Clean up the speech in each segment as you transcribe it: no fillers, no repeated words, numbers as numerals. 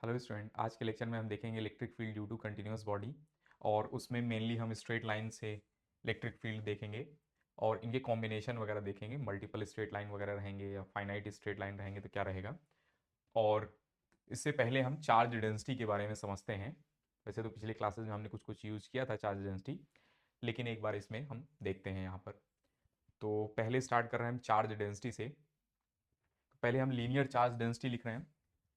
Hello student, आज के lecture में हम देखेंगे electric field due to continuous body. और उसमें मेनली हम स्ट्रेट लाइन से इलेक्ट्रिक फील्ड देखेंगे और इनके कॉम्बिनेशन वगैरह देखेंगे। मल्टीपल स्ट्रेट लाइन वगैरह रहेंगे या फाइनाइट स्ट्रेट लाइन रहेंगे तो क्या रहेगा। और इससे पहले हम चार्ज डेंसिटी के बारे में समझते हैं। वैसे तो पिछले क्लासेस में हमने कुछ कुछ यूज़ किया था चार्ज डेंसिटी, लेकिन एक बार इसमें हम देखते हैं यहाँ पर। तो पहले स्टार्ट कर रहे हैं हम चार्ज डेंसिटी से। पहले हम लीनियर चार्ज डेंसिटी लिख रहे हैं।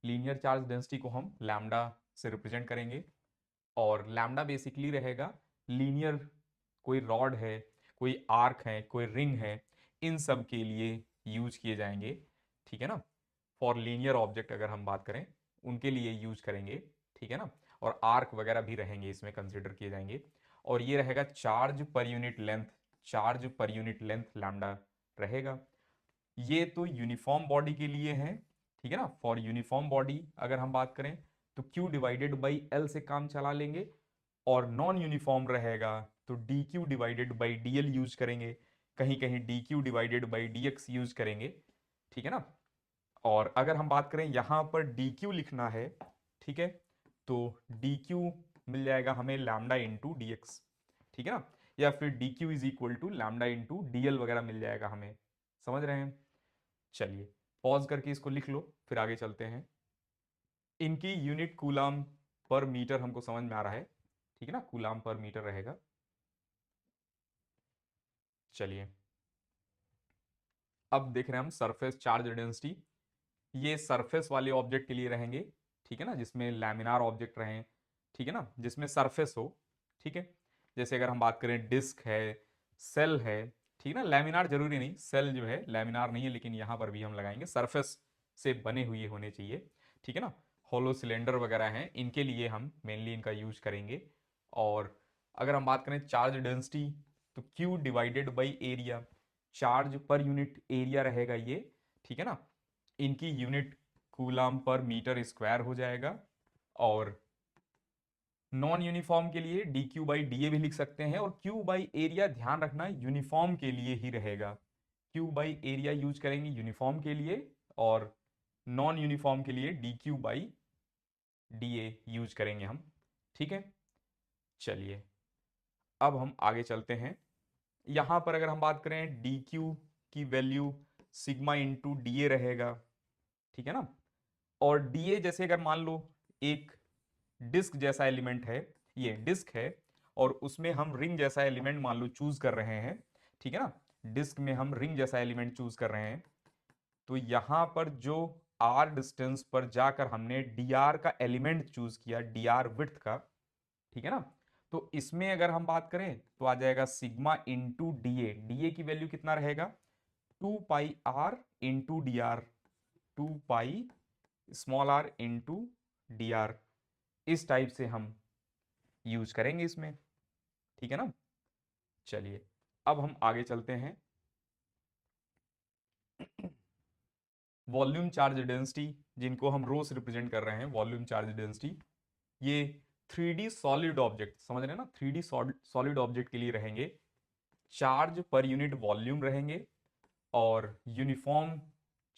लीनियर चार्ज डेंसिटी को हम लैम्डा से रिप्रेजेंट करेंगे और लैम्डा बेसिकली रहेगा लीनियर, कोई रॉड है, कोई आर्क है, कोई रिंग है, इन सब के लिए यूज किए जाएंगे। ठीक है ना। फॉर लीनियर ऑब्जेक्ट अगर हम बात करें उनके लिए यूज करेंगे। ठीक है ना। और आर्क वगैरह भी रहेंगे इसमें कंसिडर किए जाएंगे। और ये रहेगा charge per unit length. Charge per unit length lambda रहेगा। ये तो यूनिफॉर्म बॉडी के लिए है। ठीक है ना। फॉर यूनिफॉर्म बॉडी अगर हम बात करें तो Q डिवाइडेड बाई एल से काम चला लेंगे। और नॉन यूनिफॉर्म रहेगा तो D Q divided by D L use करेंगे। कहीं कहीं D Q divided by D x use करेंगे। ठीक है ना। और अगर हम बात करें यहां पर डी क्यू लिखना है, ठीक है, तो डी क्यू मिल जाएगा हमें लैम्डा इंटू डी एक्स। ठीक है ना। या फिर d q is equal to lambda into d l वगैरह मिल जाएगा हमें। समझ रहे हैं। चलिए पॉज करके इसको लिख लो, फिर आगे चलते हैं। इनकी यूनिट कूलाम पर मीटर हमको समझ में आ रहा है। ठीक है ना। कूलाम पर मीटर रहेगा। चलिए अब देख रहे हैं हम सरफेस चार्ज डेंसिटी। ये सरफेस वाले ऑब्जेक्ट के लिए रहेंगे। ठीक है ना। जिसमें लैमिनार ऑब्जेक्ट रहें। ठीक है ना। जिसमें सरफेस हो। ठीक है। जैसे अगर हम बात करें डिस्क है, सेल है। ठीक है ना। लैमिनार जरूरी नहीं, सेल जो है लैमिनार नहीं है, लेकिन यहां पर भी हम लगाएंगे सरफेस से बने हुए होने चाहिए। ठीक है ना। होलो सिलेंडर वगैरह हैं, इनके लिए हम मेनली इनका यूज करेंगे। और अगर हम बात करें चार्ज डेंसिटी तो Q divided by area, charge per unit area रहेगा ये। ठीक है ना। इनकी यूनिट कूलाम पर मीटर स्क्वायर हो जाएगा। और नॉन यूनिफॉर्म के लिए D q by D A भी लिख सकते हैं। और क्यू बाई एरिया ध्यान रखना यूनिफॉर्म के लिए ही रहेगा। क्यू बाई एरिया यूज करेंगे यूनिफॉर्म के लिए, और नॉन यूनिफॉर्म के लिए D q by D A use करेंगे हम। ठीक है। चलिए अब हम आगे चलते हैं। यहां पर अगर हम बात करें डी क्यू की वैल्यू सिग्मा इंटू डी ए रहेगा। ठीक है ना। और डीए जैसे अगर मान लो एक डिस्क जैसा एलिमेंट है, ये डिस्क है, और उसमें हम रिंग जैसा एलिमेंट मान लो चूज कर रहे हैं। ठीक है ना। डिस्क में हम रिंग जैसा एलिमेंट चूज कर रहे हैं। तो यहां पर जो आर डिस्टेंस पर जाकर हमने डी आर का एलिमेंट चूज किया, डी आर विड्थ का। ठीक है ना। तो इसमें अगर हम बात करें तो आ जाएगा sigma into d a. D a की वैल्यू कितना रहेगा, 2 pi r into d r. 2 pi small r into d r. इस टाइप से हम यूज करेंगे इसमें। ठीक है ना। चलिए अब हम आगे चलते हैं। वॉल्यूम चार्ज डेंसिटी, जिनको हम रो से रिप्रेजेंट कर रहे हैं, वॉल्यूम चार्ज डेंसिटी ये 3D सॉलिड ऑब्जेक्ट, समझ रहे हैं ना, 3D सॉलिड ऑब्जेक्ट के लिए रहेंगे। चार्ज पर यूनिट वॉल्यूम रहेंगे। और यूनिफॉर्म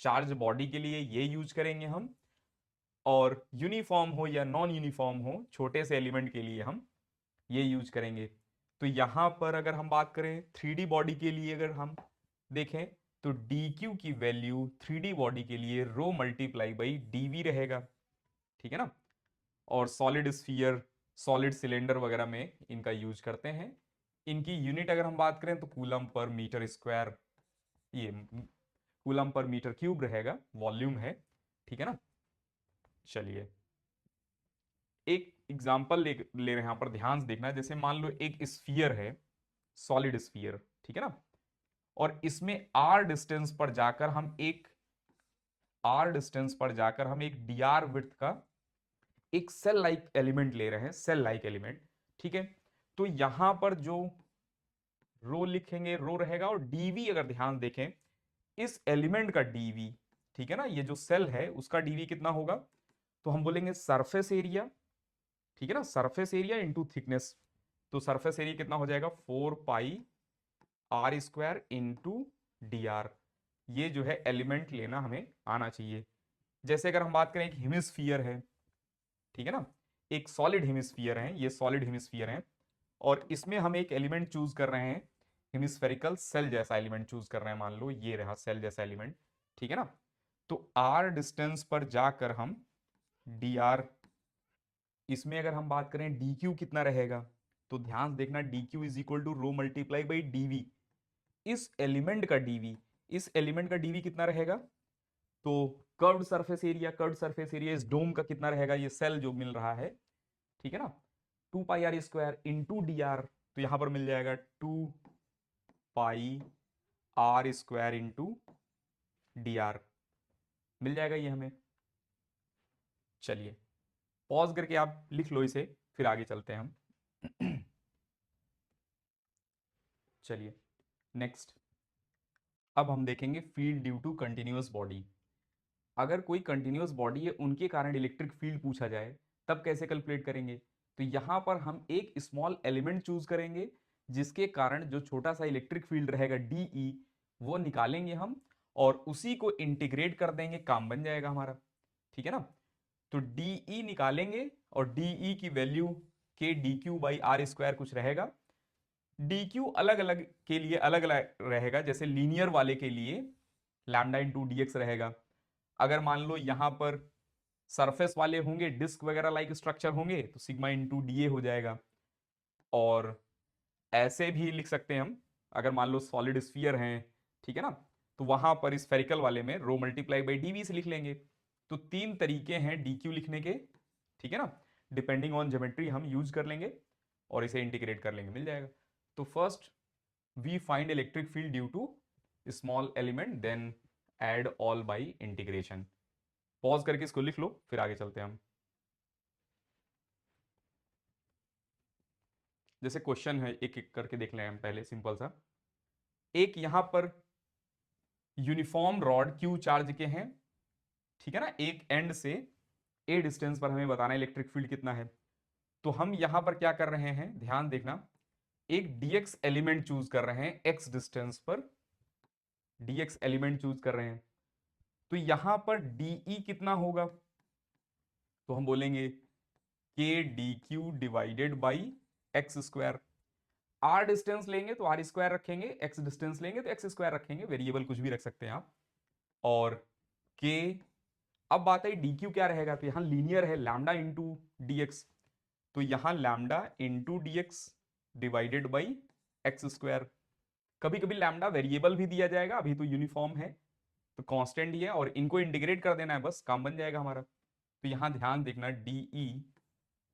चार्ज बॉडी के लिए ये यूज करेंगे हम। और यूनिफॉर्म हो या नॉन यूनिफॉर्म हो, छोटे से एलिमेंट के लिए हम ये यूज करेंगे। तो यहां पर अगर हम बात करें 3D बॉडी के लिए, अगर हम देखें तो डी क्यू की वैल्यू 3D बॉडी के लिए रो मल्टीप्लाई बाई डीवी रहेगा। ठीक है ना। और सॉलिड स्फीयर, सॉलिड सिलेंडर वगैरह में इनका यूज करते हैं। इनकी यूनिट अगर हम बात करें तो कूलम पर मीटर स्क्वायर, ये कूलम पर मीटर क्यूब रहेगा, वॉल्यूम है। ठीक है ना। चलिए एक एग्जांपल ले ले रहे हैं, यहां पर ध्यान से देखना। जैसे मान लो एक स्फीयर है, सॉलिड स्फीयर। ठीक है ना। और इसमें आर डिस्टेंस पर जाकर हम एक डी आर विड्थ का एक सेल लाइक एलिमेंट ले रहे हैं, सेल लाइक एलिमेंट। ठीक है। तो यहां पर जो रो लिखेंगे रो रहेगा, और डीवी अगर ध्यान देखें इस एलिमेंट का डीवी, ठीक है ना, ये जो सेल है उसका डीवी कितना होगा, तो हम बोलेंगे सरफेस एरिया। ठीक है ना। Surface area into thickness. तो सरफेस एरिया कितना हो जाएगा, 4 pi are square into d r. ये जो है एलिमेंट लेना हमें आना चाहिए। जैसे अगर हम बात करें एक हेमिस्फीयर है, ठीक है ना, एक सॉलिड हेमिस्फीयर है, ये सॉलिड हेमिस्फीयर है, और इसमें हम एक एलिमेंट चूज कर रहे हैं, हेमिस्फेरिकल सेल जैसा एलिमेंट चूज कर रहे हैं, मान लो ये रहा सेल जैसा एलिमेंट, ठीक है ना। तो आर डिस्टेंस पर जाकर हम डी आर, इसमें अगर हम बात करें डी क्यू कितना रहेगा, तो ध्यान देखना d q is equal to rho multiply by dV, इस एलिमेंट का डीवी, इस एलिमेंट का डीवी कितना रहेगा, तो curved surface area, curved surface area इस डोम का कितना रहेगा, ये सेल जो मिल रहा है, ठीक है ना, 2 पाई r² इंटू डी आर, तो यहां पर मिल जाएगा 2 पाई r² इंटू डी आर, मिल जाएगा ये हमें। चलिए पॉज करके आप लिख लो इसे, फिर आगे चलते हैं हम। चलिए नेक्स्ट, अब हम देखेंगे field due to continuous body. अगर कोई कंटिन्यूअस बॉडी है उनके कारण इलेक्ट्रिक फील्ड पूछा जाए, तब कैसे कैलकुलेट करेंगे, तो यहां पर हम एक स्मॉल एलिमेंट चूज करेंगे, जिसके कारण जो छोटा सा इलेक्ट्रिक फील्ड रहेगा डीई, वो निकालेंगे हम, और उसी को इंटीग्रेट कर देंगे, काम बन जाएगा हमारा, ठीक है ना। तो डीई निकालेंगे, और डीई की वैल्यू के D q by are square कुछ रहेगा, डी क्यू अलग अलग के लिए अलग अलग रहेगा, जैसे लीनियर वाले के लिए लैम्डा इंटू डी एक्स रहेगा, अगर मान लो यहां पर सरफेस वाले होंगे, डिस्क वगैरह लाइक स्ट्रक्चर होंगे, तो सिग्मा इंटू डी ए हो जाएगा। और ऐसे भी लिख सकते हैं हम, अगर मान लो सॉलिड स्फीयर हैं, ठीक है ना, तो वहां पर स्फेरिकल वाले में रो मल्टीप्लाई बाई डीवी से लिख लेंगे। तो 3 तरीके हैं डी क्यू लिखने के, ठीक है ना, डिपेंडिंग ऑन ज्योमेट्री हम यूज कर लेंगे और इसे इंटीग्रेट कर लेंगे, मिल जाएगा। तो first we find electric field due to small element, then add all by integration. Pause करके इसको लिख लो, फिर आगे चलते हैं हम। जैसे क्वेश्चन है, एक एक करके देख लें हम पहले, सिंपल सा। एक यहां पर यूनिफॉर्म रॉड क्यू चार्ज के हैं, ठीक है ना, एक एंड से ए डिस्टेंस पर हमें बताना है इलेक्ट्रिक फील्ड कितना है। तो हम यहां पर क्या कर रहे हैं, ध्यान देखना, एक डीएक्स एलिमेंट चूज कर रहे हैं, एक्स डिस्टेंस पर डीएक्स एलिमेंट चूज कर रहे हैं। तो यहां पर डीई कितना होगा, तो हम बोलेंगे के D Q divided by x square. R distance लेंगे तो आर स्क्वायर रखेंगे, एक्स डिस्टेंस लेंगे तो एक्स स्क्वायर रखेंगे, वेरिएबल कुछ भी रख सकते हैं आप। और के, अब बात है डी क्यू क्या रहेगा, तो यहां लीनियर है, लैम्डा इंटू डी एक्स, तो यहां lambda into D x divided by x square. कभी कभी लैम्डा वेरिएबल भी दिया जाएगा, अभी तो यूनिफॉर्म है तो कांस्टेंट ही है, और इनको इंटीग्रेट कर देना है, बस काम बन जाएगा हमारा। तो यहां ध्यान देखना, डीई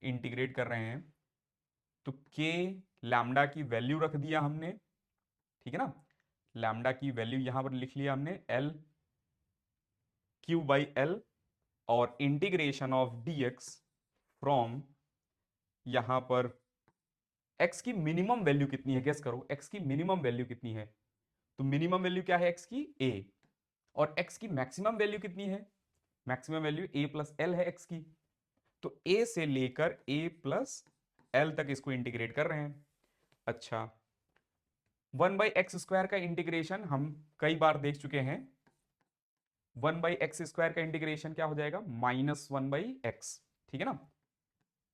इंटीग्रेट कर रहे हैं, तो के लैम्डा की वैल्यू रख दिया हमने, ठीक है ना, लैम्डा की वैल्यू यहां पर लिख लिया हमने एल क्यू बाई एल, और integration of D x from, यहां पर एक्स की मिनिमम वैल्यू कितनी है, गेस करो एक्स की मिनिमम वैल्यू कितनी है, तो मिनिमम वैल्यू क्या है एक्स की, ए, और एक्स की मैक्सिमम वैल्यू कितनी है, मैक्सिमम वैल्यू ए प्लस एल है एक्स की, तो ए से लेकर ए प्लस एल तक इसको इंटीग्रेट कर रहे हैं। अच्छा, 1/x² का इंटीग्रेशन हम कई बार देख चुके हैं, 1/x² का इंटीग्रेशन क्या हो जाएगा, -1/x, ठीक है ना।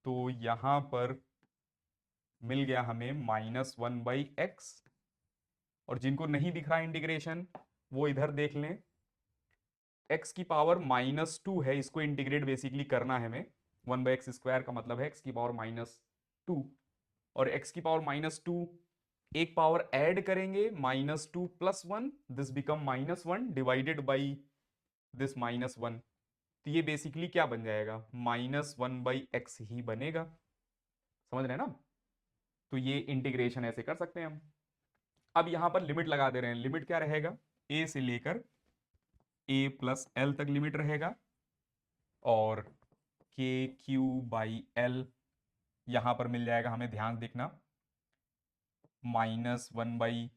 तो यहां पर मिल गया हमें -1/x, और जिनको नहीं दिख रहा इंटीग्रेशन वो इधर देख लें, x की पावर -2 है, इसको इंटीग्रेट बेसिकली करना है हमें, 1/x² का मतलब है x की पावर -2, और x की पावर -2 एक पावर ऐड करेंगे, -2 + 1, this become -1 divided by this -1, तो ये बेसिकली क्या बन जाएगा, -1/x ही बनेगा, समझ रहे हैं ना। तो ये इंटीग्रेशन ऐसे कर सकते हैं हम। अब यहां पर लिमिट लगा दे रहे हैं, लिमिट क्या रहेगा, a से लेकर a प्लस एल तक लिमिट रहेगा, और के क्यू बाई एल यहां पर मिल जाएगा हमें, ध्यान देखना, -1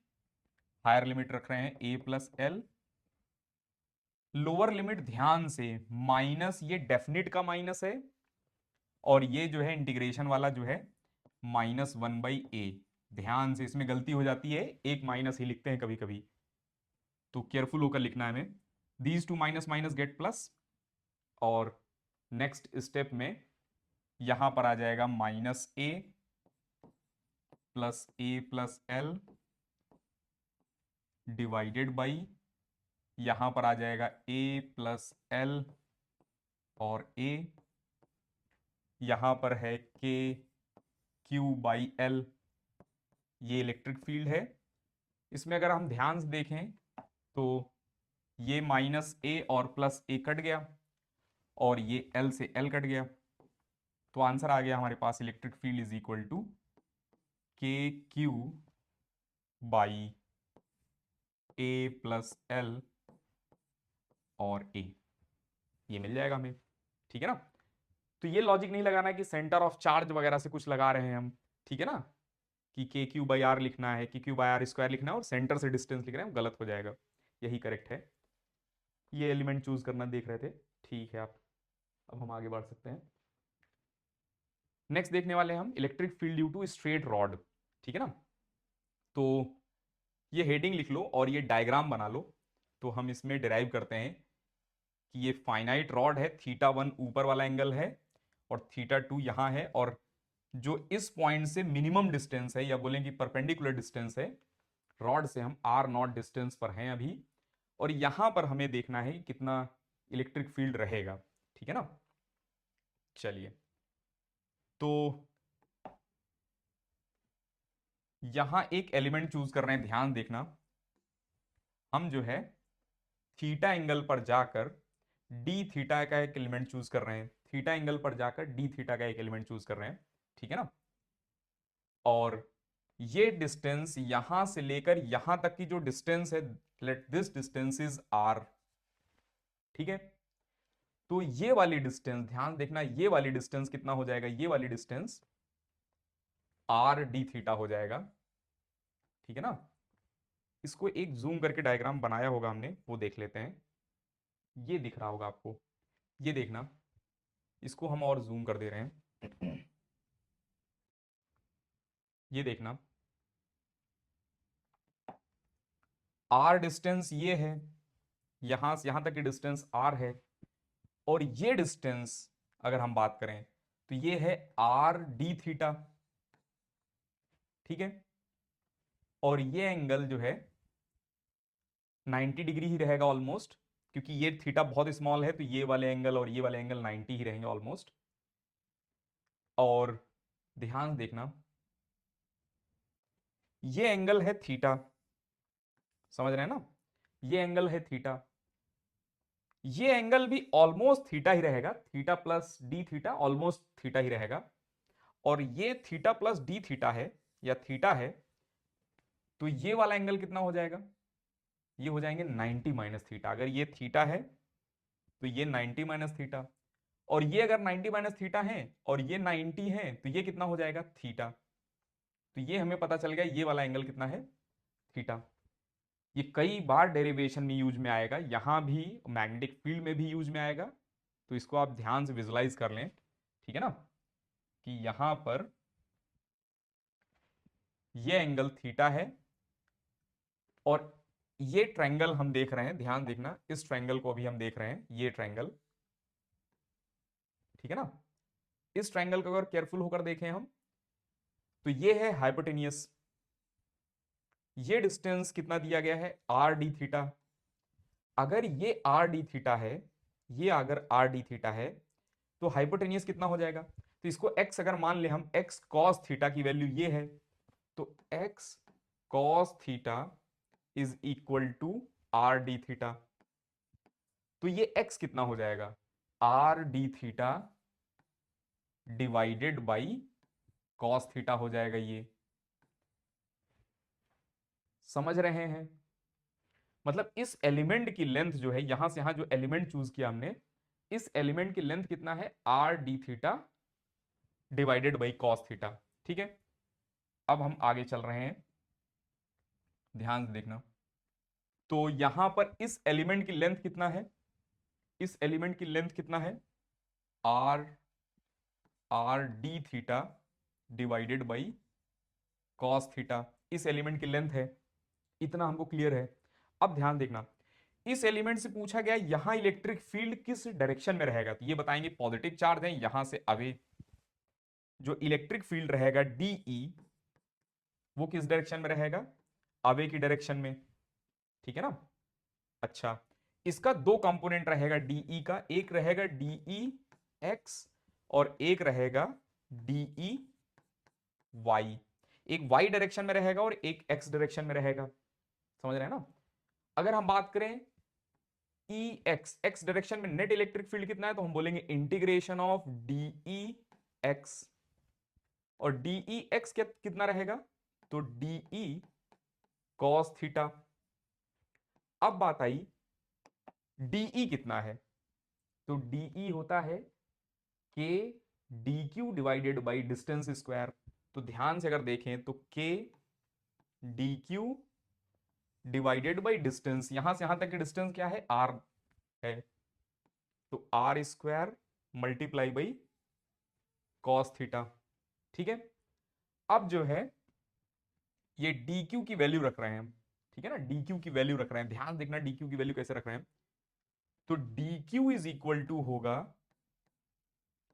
हायर लिमिट रख रहे हैं a plus L, lower limit ध्यान से, माइनस ये डेफिनिट का माइनस है, और ये जो है इंटीग्रेशन वाला जो है -1/a, ध्यान से इसमें गलती हो जाती है, एक माइनस ही लिखते हैं कभी कभी, तो केयरफुल होकर लिखना है हमें, these two minus minus gate plus, और नेक्स्ट स्टेप में यहां पर आ जाएगा -a plus a plus l divided by, यहां पर आ जाएगा a प्लस l और a, यहां पर है k q बाई l। ये इलेक्ट्रिक फील्ड है। इसमें अगर हम ध्यान से देखें तो ये -a और +a कट गया और ये l से l कट गया, तो आंसर आ गया हमारे पास electric field is equal to k q by a plus l और a, ये मिल जाएगा हमें। ठीक है ना। तो ये लॉजिक नहीं लगाना कि सेंटर ऑफ चार्ज वगैरह से कुछ लगा रहे हैं हम, ठीक है ना, कि के क्यू बाई आर लिखना है, कि क्यू बाई आर स्क्वायर लिखना है और सेंटर से डिस्टेंस लिख रहे हैं, गलत हो जाएगा। यही करेक्ट है। ये एलिमेंट चूज करना देख रहे थे, ठीक है। आप अब हम आगे बढ़ सकते हैं। नेक्स्ट देखने वाले हैं हम electric field due to straight rod. ठीक है ना। तो ये हेडिंग लिख लो और ये डायग्राम बना लो। तो हम इसमें डिराइव करते हैं कि ये फाइनाइट रॉड है, θ1 ऊपर वाला एंगल है और θ2 यहां है, और जो इस पॉइंट से मिनिमम डिस्टेंस है या बोलें कि परपेंडिकुलर डिस्टेंस है रॉड से, हम r0 डिस्टेंस पर हैं अभी, और यहां पर हमें देखना है कितना इलेक्ट्रिक फील्ड रहेगा। ठीक है ना। चलिए, तो यहां एक एलिमेंट चूज कर रहे हैं, ध्यान देखना। हम जो है थीटा एंगल पर जाकर डी थीटा का एक एलिमेंट चूज कर रहे हैं, थीटा एंगल पर जाकर डी थीटा का एक एलिमेंट चूज कर रहे हैं। ठीक है ना। और ये डिस्टेंस यहां से लेकर यहां तक की जो डिस्टेंस है, let this distance is r। ठीक है। तो ये वाली डिस्टेंस ध्यान देखना, ये वाली डिस्टेंस कितना हो जाएगा, ये वाली डिस्टेंस r d थीटा हो जाएगा। ठीक है ना। इसको एक जूम करके डायग्राम बनाया होगा हमने, वो देख लेते हैं। ये दिख रहा होगा आपको, ये देखना, इसको हम और जूम कर दे रहे हैं। ये देखना, r डिस्टेंस ये है, यहां से यहां तक की डिस्टेंस r है, और ये डिस्टेंस अगर हम बात करें तो ये है r d थीटा। ठीक है। और ये एंगल जो है 90 डिग्री ही रहेगा ऑलमोस्ट, क्योंकि ये थीटा बहुत स्मॉल है, तो ये वाले एंगल और ये वाले एंगल 90 ही रहेंगे ऑलमोस्ट। और ध्यान देखना, ये एंगल है थीटा, समझ रहे हैं ना, ये एंगल है थीटा, ये एंगल भी ऑलमोस्ट थीटा ही रहेगा, theta plus d theta almost theta ही रहेगा। और ये थीटा प्लस डी थीटा है या थीटा है, तो ये वाला एंगल कितना हो जाएगा, ये हो जाएंगे 90 माइनस थीटा। अगर ये थीटा है तो ये 90 माइनस थीटा, और ये अगर 90 माइनस थीटा है और ये 90 है, तो ये कितना हो जाएगा, थीटा। तो ये हमें पता चल गया ये वाला एंगल कितना है, थीटा। ये कई बार डेरिवेशन में यूज में आएगा, यहां भी मैग्नेटिक फील्ड में भी यूज में आएगा, तो इसको आप ध्यान से विजुलाइज कर लें। ठीक है ना, कि यहां पर ये एंगल थीटा है और ये ट्रायंगल हम देख रहे हैं, ध्यान देखना, इस ट्रायंगल को भी हम देख रहे हैं, ये ट्रायंगल। ठीक है ना। इस ट्रायंगल को अगर केयरफुल होकर देखें हम, तो ये है हाइपोटेनियस, ये डिस्टेंस कितना दिया गया है, आर डी थीटा। अगर ये आर डी थीटा है, ये अगर आर डी थीटा है, तो हाइपोटेनियस कितना हो जाएगा, तो इसको x अगर मान ले हम, x cos थीटा की वैल्यू ये है, तो x cos theta is equal to r d theta. तो ये x कितना हो जाएगा, r d theta divided by cos theta हो जाएगा। ये समझ रहे हैं, मतलब इस एलिमेंट की लेंथ जो है, यहां से यहां जो एलिमेंट चूज किया हमने, इस एलिमेंट की लेंथ कितना है, are d theta divided by cos theta. ठीक है। अब हम आगे चल रहे हैं, ध्यान से देखना। तो यहां पर इस एलिमेंट की लेंथ कितना है, इस एलिमेंट की लेंथ कितना है, r r d theta divided by cos theta, इस एलिमेंट की लेंथ है, इतना हमको क्लियर है। अब ध्यान देखना, इस एलिमेंट से पूछा गया यहां इलेक्ट्रिक फील्ड किस डायरेक्शन में रहेगा, तो ये बताएंगे पॉजिटिव चार्ज है, यहां से अवे जो इलेक्ट्रिक फील्ड रहेगा DE वो किस डायरेक्शन में रहेगा, अवे की डायरेक्शन में, ठीक है ना। अच्छा, इसका दो कंपोनेंट रहेगा DE का, एक रहेगा DE x और एक रहेगा DE y। एक y डायरेक्शन में रहेगा और एक x डायरेक्शन में रहेगा, समझ रहे हैं ना। अगर हम बात करें x डायरेक्शन में नेट इलेक्ट्रिक फील्ड कितना है, तो हम बोलेंगे इंटीग्रेशन ऑफ DE x, और DE x कितना रहेगा, तो DE cos थीटा। अब बात आई DE कितना है, तो DE होता है K DQ divided by distance square. तो ध्यान से अगर देखें तो K DQ divided by distance, यहां से यहां तक की डिस्टेंस क्या है, R है, तो R square multiply by cos theta, ठीक है। अब जो है ये DQ की वैल्यू रख रहे हैं हम, ठीक है ना, DQ की वैल्यू रख रहे हैं, ध्यान देखना DQ की वैल्यू कैसे रख रहे हैं। तो DQ इज इक्वल टू होगा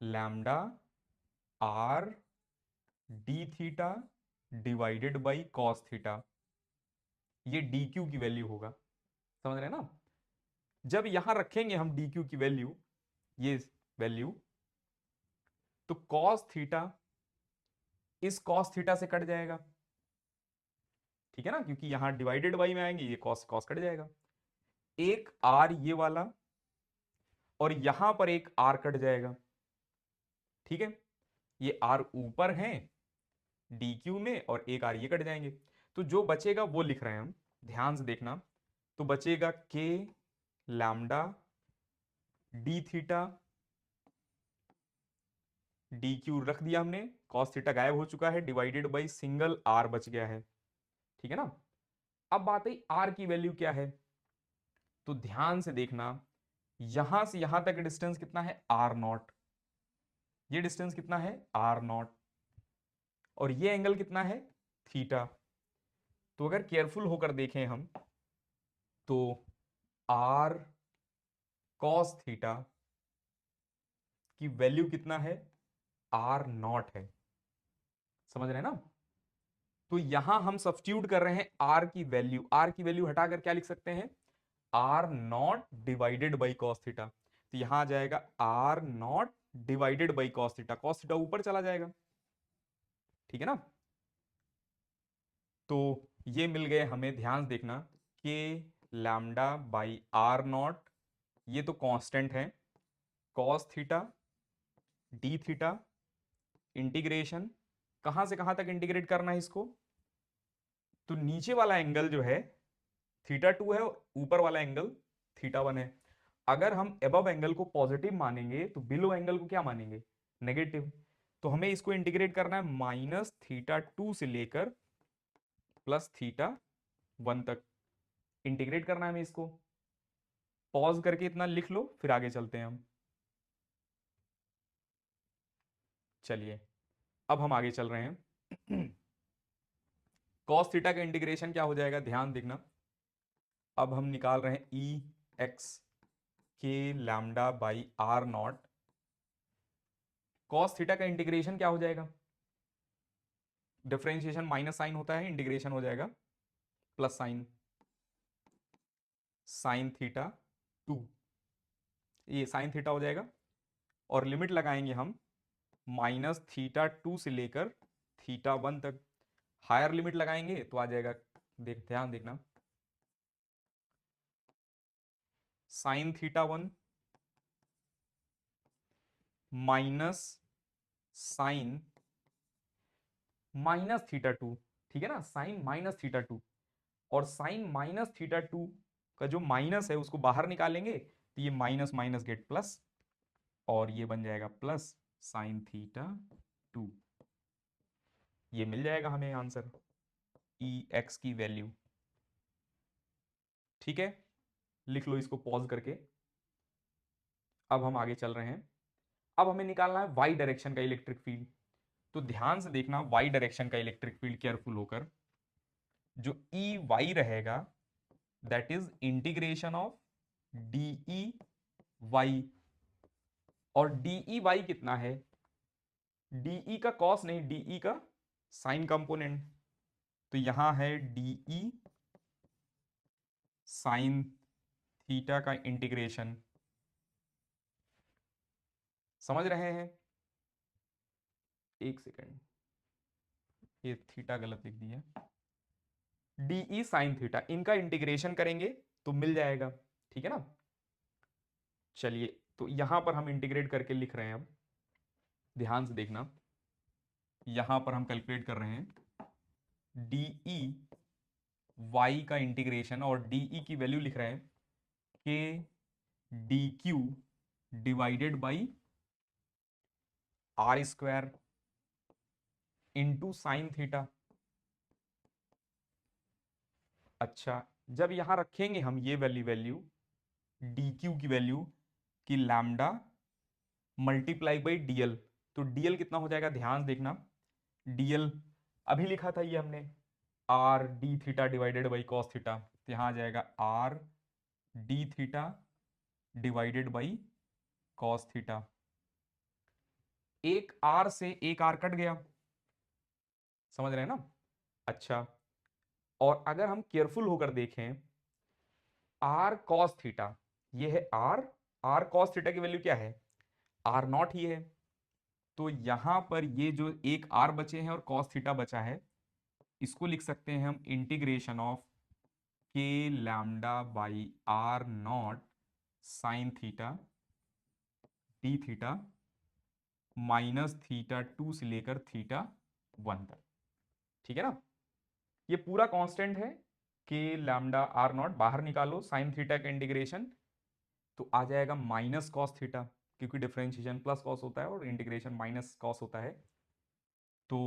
lambda R D theta divided by cos theta, ये DQ की वैल्यू होगा, समझ रहे हैं ना। जब यहां रखेंगे हम DQ की वैल्यू, ये वैल्यू, तो कॉस थीटा इस कॉस थीटा से कट जाएगा, ठीक है ना, क्योंकि यहां डिवाइडेड बाई में आएंगे, ये कॉस कॉस कट जाएगा। एक R ये वाला और यहां पर एक R कट जाएगा, ठीक है। ये R ऊपर है DQ में और एक R ये कट जाएंगे, तो जो बचेगा वो लिख रहे हैं हम, ध्यान से देखना। तो बचेगा K lambda D theta, DQ रख दिया हमने, कॉस थीटा गायब हो चुका है, डिवाइडेड बाई सिंगल R बच गया है, ठीक है ना। अब बात है R की वैल्यू क्या है, तो ध्यान से देखना, यहां से यहां तक डिस्टेंस कितना है, R0, ये डिस्टेंस कितना है, R0, और ये एंगल कितना है, थीटा। तो अगर केयरफुल होकर देखें हम, तो R cos थीटा की वैल्यू कितना है, R0 है, समझ रहे हैं ना। तो यहां हम सब्स्टिट्यूट कर रहे हैं R की वैल्यू हटाकर क्या लिख सकते हैं, R0 divided by cos theta. तो यहां आ जाएगा R0 divided by cos theta ऊपर चला जाएगा, ठीक है ना। तो ये मिल गए हमें, ध्यान देखना, के लैम्डा बाई R0, ये तो कांस्टेंट है, cos theta D theta, integration, कहां से कहां तक इंटीग्रेट करना है इसको, तो नीचे वाला एंगल जो है θ2 है, ऊपर वाला एंगल θ1 है। अगर हम एबव एंगल को पॉजिटिव मानेंगे तो बिलो एंगल को क्या मानेंगे, नेगेटिव। तो हमें इसको इंटीग्रेट करना है -θ2 से लेकर +θ1 तक, इंटीग्रेट करना है हमें इसको। पॉज करके इतना लिख लो, फिर आगे चलते हैं हम। चलिए अब हम आगे चल रहे हैं। कॉस थीटा का इंटीग्रेशन क्या हो जाएगा, ध्यान देखना। अब हम निकाल रहे हैं ई एक्स के lambda by R0, cos theta का इंटीग्रेशन क्या हो जाएगा, डिफरेंशिएशन माइनस साइन होता है, इंटीग्रेशन हो जाएगा प्लस साइन, साइन थीटा 2, ये साइन थीटा हो जाएगा, और लिमिट लगाएंगे हम -θ2 से लेकर θ1 तक। हायर लिमिट लगाएंगे तो आ जाएगा, ध्यान देखना, साइन θ1 माइनस साइन -θ2, ठीक है ना, साइन -θ2, और साइन -θ2 का जो माइनस है उसको बाहर निकालेंगे तो ये माइनस माइनस गेट प्लस, और ये बन जाएगा प्लस साइन θ2। ये मिल जाएगा हमें आंसर, ई एक्स की वैल्यू, ठीक है। लिख लो इसको पॉज करके। अब हम आगे चल रहे हैं, अब हमें निकालना है वाई डायरेक्शन का इलेक्ट्रिक फील्ड। तो ध्यान से देखना, वाई डायरेक्शन का इलेक्ट्रिक फील्ड केयरफुल होकर, जो ई वाई रहेगा that is integration of D E Y, और डीई वाई कितना है, डीई का कॉस नहीं, डीई का साइन कंपोनेंट, तो यहां है डीई साइन थीटा का इंटीग्रेशन। समझ रहे हैं? एक सेकेंड, ये थीटा गलत लिख दिया। डीई साइन थीटा, इनका इंटीग्रेशन करेंगे तो मिल जाएगा, ठीक है ना। चलिए, तो यहां पर हम इंटीग्रेट करके लिख रहे हैं। अब ध्यान से देखना, यहां पर हम कैलकुलेट कर रहे हैं डीई वाई का इंटीग्रेशन, और डीई की वैल्यू लिख रहे हैं K D Q divided by are square into sine theta. अच्छा, जब यहां रखेंगे हम ये वैल्यू डी क्यू की वैल्यू कि लैम्डा मल्टीप्लाई बाई डीएल, तो डीएल कितना हो जाएगा, ध्यान देखना। डीएल अभी लिखा था ये हमने, are d theta divided by cos theta, तो यहां आ जाएगा r d theta divided by cos theta. एक आर से एक आर कट गया, समझ रहे हैं ना। अच्छा, और अगर हम केयरफुल होकर देखें, आर कॉस थीटा, ये है आर, आर कॉस थीटा की वैल्यू क्या है, आर नॉट ही है। तो यहां पर ये जो एक आर बचे हैं और कॉस थीटा बचा है, इसको लिख सकते हैं हम integration of K lambda by are not sine theta D theta minus theta 2 से लेकर थीटा 1 तक, ठीक है ना। ये पूरा कांस्टेंट है, के लैम्डा आर नॉट बाहर निकालो, साइन थीटा का इंटीग्रेशन तो आ जाएगा माइनस कॉस थीटा, क्योंकि डिफरेंशिएशन प्लस कॉस होता है और इंटीग्रेशन माइनस कॉस होता है। तो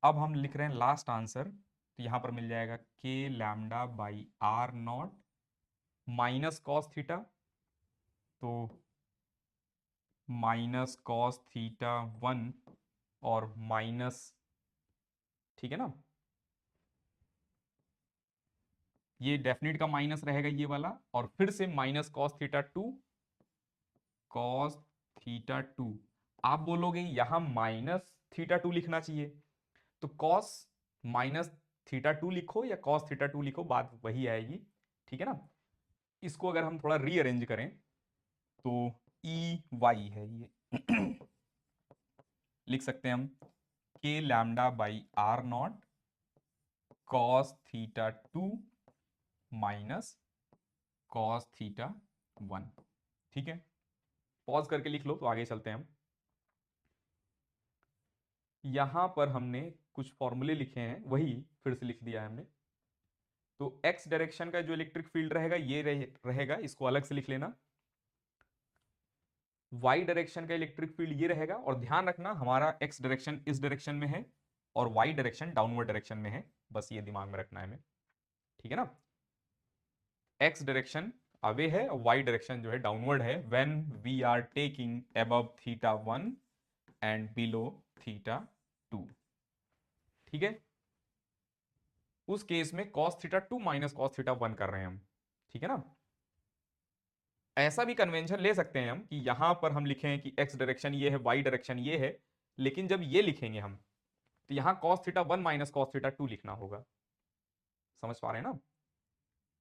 अब हम लिख रहे हैं लास्ट आंसर, तो यहां पर मिल जाएगा K lambda by are naught minus cos theta, तो माइनस कॉस थीटा 1 और माइनस, ठीक है ना, ये डेफिनेट का माइनस रहेगा ये वाला, और फिर से minus cos theta 2, cos theta 2। आप बोलोगे यहां माइनस थीटा 2 लिखना चाहिए, तो कॉस माइनस थीटा 2 लिखो या कॉस थीटा 2 लिखो, बात वही आएगी, ठीक है ना। इसको अगर हम थोड़ा रीअरेंज करें तो ई वाई है ये लिख सकते हैं हम K lambda by are naught cos theta 2 minus cos theta 1, ठीक है। पॉज करके लिख लो, तो आगे चलते हैं हम। यहां पर हमने कुछ फॉर्मूले लिखे हैं, वही फिर से लिख दिया है हमने। तो एक्स डायरेक्शन का जो इलेक्ट्रिक फील्ड रहेगा ये रहेगा, इसको अलग से लिख लेना। वाई डायरेक्शन का इलेक्ट्रिक फील्ड ये रहेगा, और ध्यान रखना हमारा एक्स डायरेक्शन इस डायरेक्शन में है और वाई डायरेक्शन डाउनवर्ड डायरेक्शन में है, बस ये दिमाग में रखना है हमें, ठीक है ना। एक्स डायरेक्शन अवे है और वाई डायरेक्शन जो है डाउनवर्ड है, when we are taking above theta 1 and below theta 2, ठीक है। उस केस में cos theta 2 minus cos theta 1 कर रहे हैं हम, ठीक है ना। ऐसा भी कन्वेंशन ले सकते हैं हम कि यहां पर हम लिखें कि x डायरेक्शन ये है, y डायरेक्शन ये है, लेकिन जब ये लिखेंगे हम तो यहां cos theta 1 minus cos theta 2 लिखना होगा। समझ पा रहे हैं ना।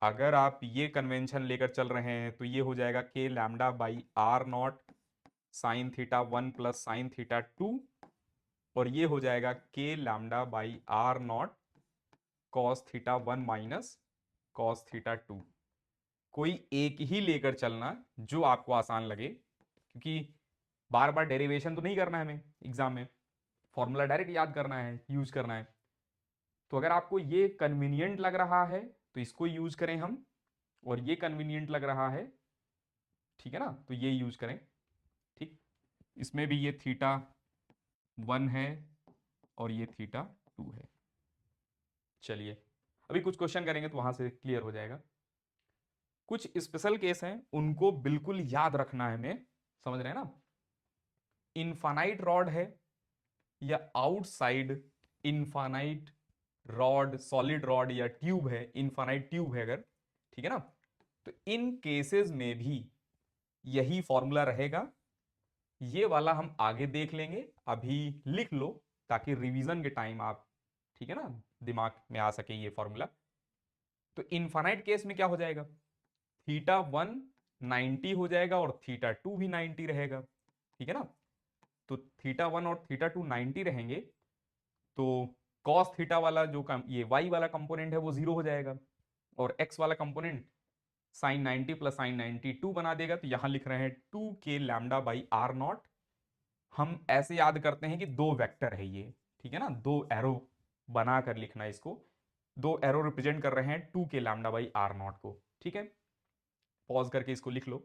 अगर आप ये कन्वेंशन लेकर चल रहे हैं तो ये हो जाएगा K lambda by are not sine theta 1 plus sine theta 2, और ये हो जाएगा K lambda by are naught cos theta 1 minus cos theta 2। कोई एक ही लेकर चलना जो आपको आसान लगे, क्योंकि बार बार डेरिवेशन तो नहीं करना है हमें एग्जाम में, फॉर्मूला डायरेक्ट याद करना है, यूज करना है। तो अगर आपको ये कन्वीनियंट लग रहा है तो इसको यूज करें हम, और ये कन्वीनियंट लग रहा है, ठीक है ना, तो ये यूज करें, ठीक। इसमें भी ये थीटा 1 है और ये थीटा 2 है। चलिए, अभी कुछ क्वेश्चन करेंगे तो वहां से क्लियर हो जाएगा। कुछ स्पेशल केस हैं, उनको बिल्कुल याद रखना है हमें, समझ रहे हैं ना। इनफाइनाइट रॉड है या outside infinite rod, solid rod या ट्यूब है, इनफाइनाइट ट्यूब है अगर, ठीक है ना, तो इन केसेस में भी यही फॉर्मूला रहेगा, ये वाला हम आगे देख लेंगे, अभी लिख लो ताकि रिवीजन के टाइम आप, ठीक है ना, दिमाग में आ सके ये फॉर्मूला। तो इनफाइनाइट केस में क्या हो जाएगा, थीटा 1 90 हो जाएगा और थीटा 2 भी 90 रहेगा, ठीक है ना। तो थीटा 1 और थीटा 2 90 रहेंगे, तो कॉस थीटा वाला जो ये वाई वाला कंपोनेंट है वो जीरो हो जाएगा, और एक्स वाला कंपोनेंट साइन 90 प्लस साइन 92 बना देगा। तो यहां लिख रहे हैं 2k lambda by are not. हम ऐसे याद करते हैं कि दो वेक्टर है ये, ठीक है ना, दो एरो बनाकर लिखना इसको, दो एरो रिप्रेजेंट कर रहे हैं 2k lambda by are not को, ठीक है। पॉज करके इसको लिख लो,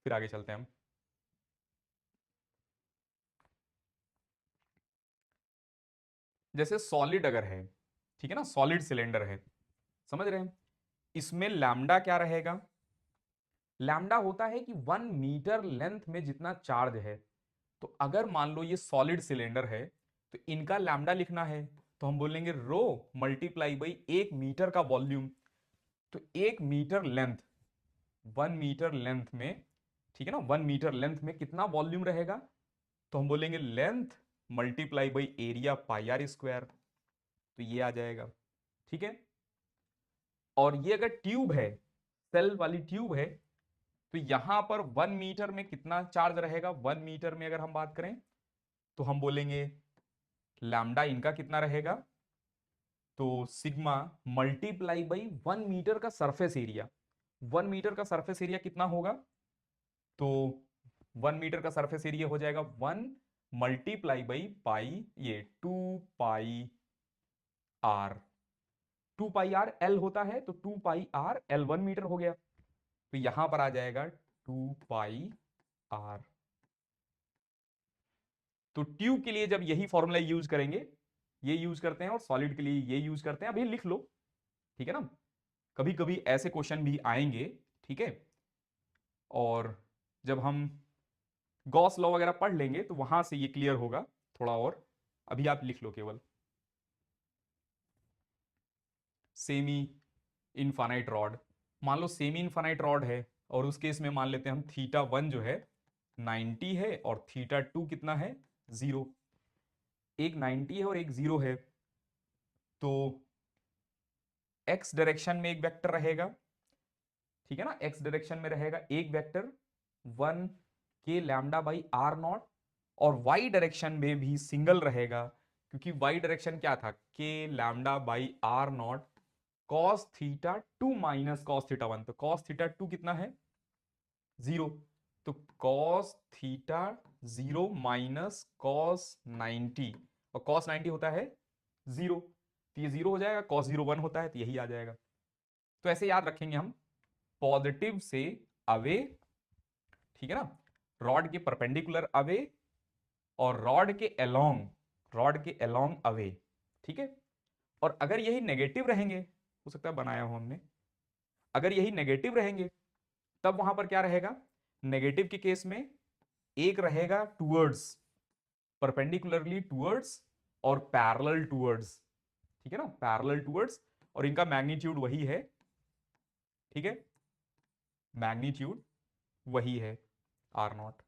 फिर आगे चलते हैं हम। जैसे सॉलिड अगर है, ठीक है ना, सॉलिड सिलेंडर है, समझ रहे हैं, इसमें लैम्डा क्या रहेगा, लैम्डा होता है कि 1 मीटर लेंथ में जितना चार्ज है। तो अगर मान लो ये सॉलिड सिलेंडर है, तो इनका लैम्डा लिखना है, तो हम बोलेंगे रो मल्टीप्लाई बाई 1 मीटर का वॉल्यूम। तो 1 मीटर लेंथ, 1 मीटर लेंथ में, ठीक है ना, 1 मीटर लेंथ में कितना वॉल्यूम रहेगा, तो हम बोलेंगे length multiply by area pi are square. तो ये आ जाएगा, ठीक है। और ये अगर ट्यूब है, सेल वाली ट्यूब है, तो यहां पर 1 मीटर में कितना चार्ज रहेगा, 1 मीटर में अगर हम बात करें, तो हम बोलेंगे लैम्डा इनका कितना रहेगा, तो सिग्मा मल्टीप्लाई बाई 1 मीटर का सरफेस एरिया। 1 मीटर का सरफेस एरिया कितना होगा, तो 1 मीटर का सरफेस एरिया हो जाएगा 1 मल्टीप्लाई बाई पाई, ये 2 pi are. 2 pi R L होता है, तो 2 पाई आर एल 1 मीटर हो गया। तो यहां पर आ जाएगा 2 पाई आर। तो ट्यूब के लिए जब यही फॉर्मूला यूज करेंगे, ये यूज करते हैं, और सॉलिड के लिए ये यूज करते हैं, अभी लिख लो, ठीक है ना। कभी कभी ऐसे क्वेश्चन भी आएंगे, ठीक है। और जब हम गॉस लॉ वगैरह पढ़ लेंगे तो वहां से ये क्लियर होगा थोड़ा और। अभी आप लिख लो केवल सेमी इनफाइनाइट रॉड। मान लो सेमी इनफाइनाइट रॉड है, और उस केस में मान लेते हैं हम थीटा 1 जो है 90 है, और थीटा 2 कितना है, 0। एक 90 है और एक 0 है, तो एक्स डायरेक्शन में एक वेक्टर रहेगा, ठीक है ना, एक्स डायरेक्शन में रहेगा एक vector 1 k lambda by are naught, और वाई डायरेक्शन में भी सिंगल रहेगा, क्योंकि वाई डायरेक्शन क्या था, k lambda by are naught cos theta 2 minus cos theta 1। तो कॉस थीटा 2 कितना है, 0। तो कॉस थीटा 0 माइनस कॉस 90, और कॉस 90 होता है 0, तो ये 0 हो जाएगा, कॉस 0 1 होता है, तो यही आ जाएगा। तो ऐसे याद रखेंगे हम, पॉजिटिव से अवे, ठीक है ना, रॉड के परपेंडिकुलर अवे, और रॉड के अलोंग अवे, ठीक है। और अगर यही नेगेटिव रहेंगे, हो सकता है बनाया हो हमने, अगर यही नेगेटिव रहेंगे, तब वहां पर क्या रहेगा, नेगेटिव के केस में एक रहेगा टूवर्ड्स, परपेंडिकुलरली टूवर्ड्स, और पैरेलल टूवर्ड्स, ठीक है ना, पैरेलल टूवर्ड्स, और इनका मैग्नीट्यूड वही है, ठीक है, मैग्नीट्यूड वही है आर नॉट।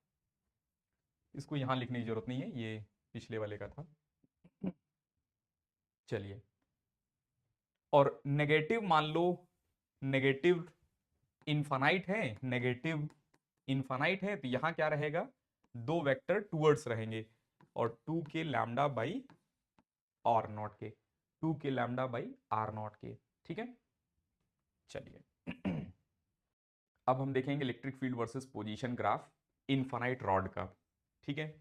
इसको यहां लिखने की जरूरत नहीं है, ये पिछले वाले का था। चलिए, और नेगेटिव मान लो, नेगेटिव इनफाइनाइट है, नेगेटिव इनफाइनाइट है, तो यहां क्या रहेगा, दो वेक्टर टूवर्ड्स रहेंगे, और 2 k lambda by are naught के, 2 k lambda by are naught के, ठीक है। चलिए अब हम देखेंगे electric field versus position graph infinite rod का, ठीक है।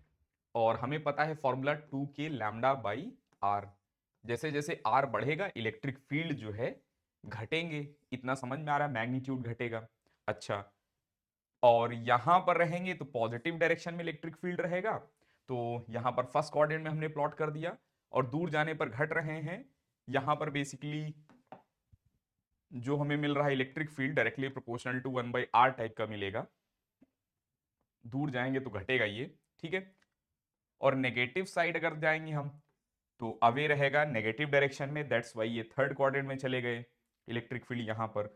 और हमें पता है formula 2 k lambda by R. जैसे जैसे आर बढ़ेगा इलेक्ट्रिक फील्ड जो है घटेंगे, इतना समझ में आ रहा है, मैग्नीट्यूड घटेगा। अच्छा, और यहां पर रहेंगे तो पॉजिटिव डायरेक्शन में इलेक्ट्रिक फील्ड रहेगा, तो यहां पर फर्स्ट कोऑर्डिनेट में हमने प्लॉट कर दिया, और दूर जाने पर घट रहे हैं। यहां पर बेसिकली जो हमें मिल रहा है electric field directly proportional to 1/r type का मिलेगा, दूर जाएंगे तो घटेगा ये, ठीक है। और नेगेटिव साइड अगर जाएंगे हम, तो अवे रहेगा नेगेटिव डायरेक्शन में, दैट्स वाई ये थर्ड क्वाड्रेंट में चले गए इलेक्ट्रिक फील्ड यहां पर,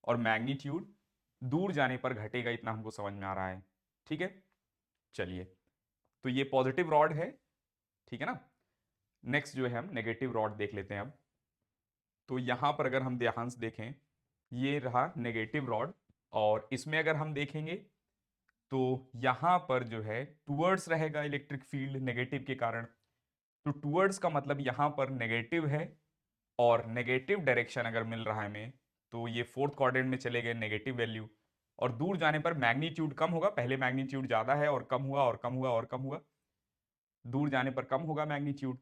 और मैग्नीट्यूड दूर जाने पर घटेगा, इतना हमको समझ में आ रहा है, ठीक है। चलिए, तो ये पॉजिटिव रॉड है, ठीक है ना। नेक्स्ट जो है हम नेगेटिव रॉड देख लेते हैं अब। तो यहां पर अगर हम ध्यान से देखें, ये रहा नेगेटिव रॉड, और इसमें अगर हम देखेंगे तो यहां पर जो है टूवर्ड्स रहेगा इलेक्ट्रिक फील्ड नेगेटिव के कारण। तो टूवर्ड्स का मतलब यहां पर नेगेटिव है, और नेगेटिव डायरेक्शन अगर मिल रहा है हमें, तो ये फोर्थ क्वाड्रेंट में चले गए नेगेटिव वैल्यू। और दूर जाने पर मैग्नीट्यूड कम होगा, पहले मैग्नीट्यूड ज्यादा है और कम हुआ और कम हुआ और कम हुआ, दूर जाने पर कम होगा मैग्नीट्यूड।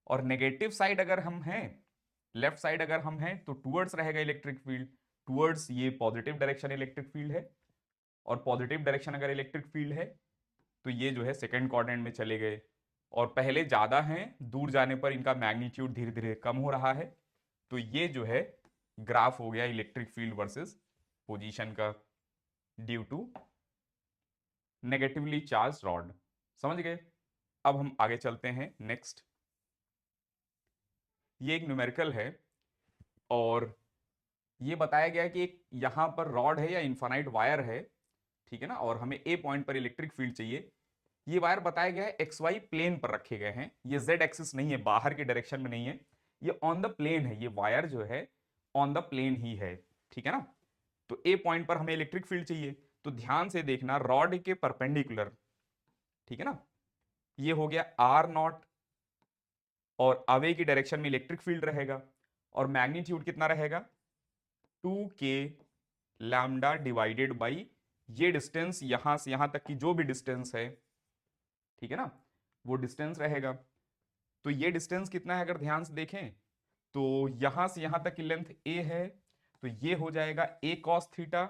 और नेगेटिव साइड अगर हम हैं, लेफ्ट साइड अगर हम हैं, तो टूवर्ड्स रहेगा इलेक्ट्रिक फील्ड, टूवर्ड्स ये पॉजिटिव डायरेक्शन इलेक्ट्रिक फील्ड है। और पॉजिटिव डायरेक्शन अगर इलेक्ट्रिक फील्ड है, तो ये जो है सेकंड क्वाड्रेंट में चले गए, और पहले ज्यादा हैं, दूर जाने पर इनका मैग्नीट्यूड धीरे धीरे कम हो रहा है। तो ये जो है ग्राफ हो गया इलेक्ट्रिक फील्ड वर्सेस पोजीशन का, due to negatively charge rod. समझ गए। अब हम आगे चलते हैं नेक्स्ट। ये एक न्यूमेरिकल है, और ये बताया गया है कि एक यहां पर रॉड है या इन्फानाइट वायर है, ठीक है ना, और हमें ए पॉइंट पर इलेक्ट्रिक फील्ड चाहिए। ये वायर बताया गया है एक्स वाई प्लेन पर रखे गए हैं, ये जेड एक्सिस नहीं है, बाहर के डायरेक्शन में नहीं है, ये ऑन द प्लेन है, ये वायर जो है ऑन द प्लेन ही है, ठीक है ना। तो ए पॉइंट पर हमें इलेक्ट्रिक फील्ड चाहिए, तो ध्यान से देखना रॉड के परपेंडिकुलर, ठीक है ना, ये हो गया आर नॉट, और अवे की डायरेक्शन में इलेक्ट्रिक फील्ड रहेगा, और मैग्नीट्यूड कितना रहेगा 2k लैम्डा डिवाइडेड बाई ये डिस्टेंस यहां से यहां तक की जो भी डिस्टेंस है, ठीक है ना, वो डिस्टेंस रहेगा। तो ये डिस्टेंस कितना है अगर ध्यान से देखें, तो यहां से यहां तक की लेंथ ए है, तो ये हो जाएगा ए कॉस थीटा,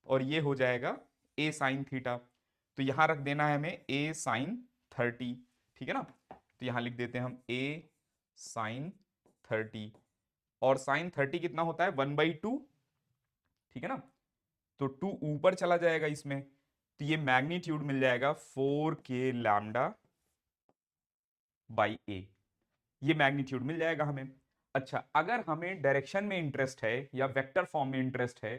और ये हो जाएगा ए साइन थीटा। तो यहां रख देना है हमें ए साइन 30, ठीक है ना। तो यहां लिख देते हैं हम ए साइन 30, और साइन 30 कितना होता है 1/2, ठीक है ना। तो 2 ऊपर चला जाएगा इसमें, तो ये मैग्नीट्यूड मिल जाएगा 4k लैम्डा बाई ए, ये मैग्नीट्यूड मिल जाएगा हमें। अच्छा, अगर हमें डायरेक्शन में इंटरेस्ट है या वेक्टर फॉर्म में इंटरेस्ट है,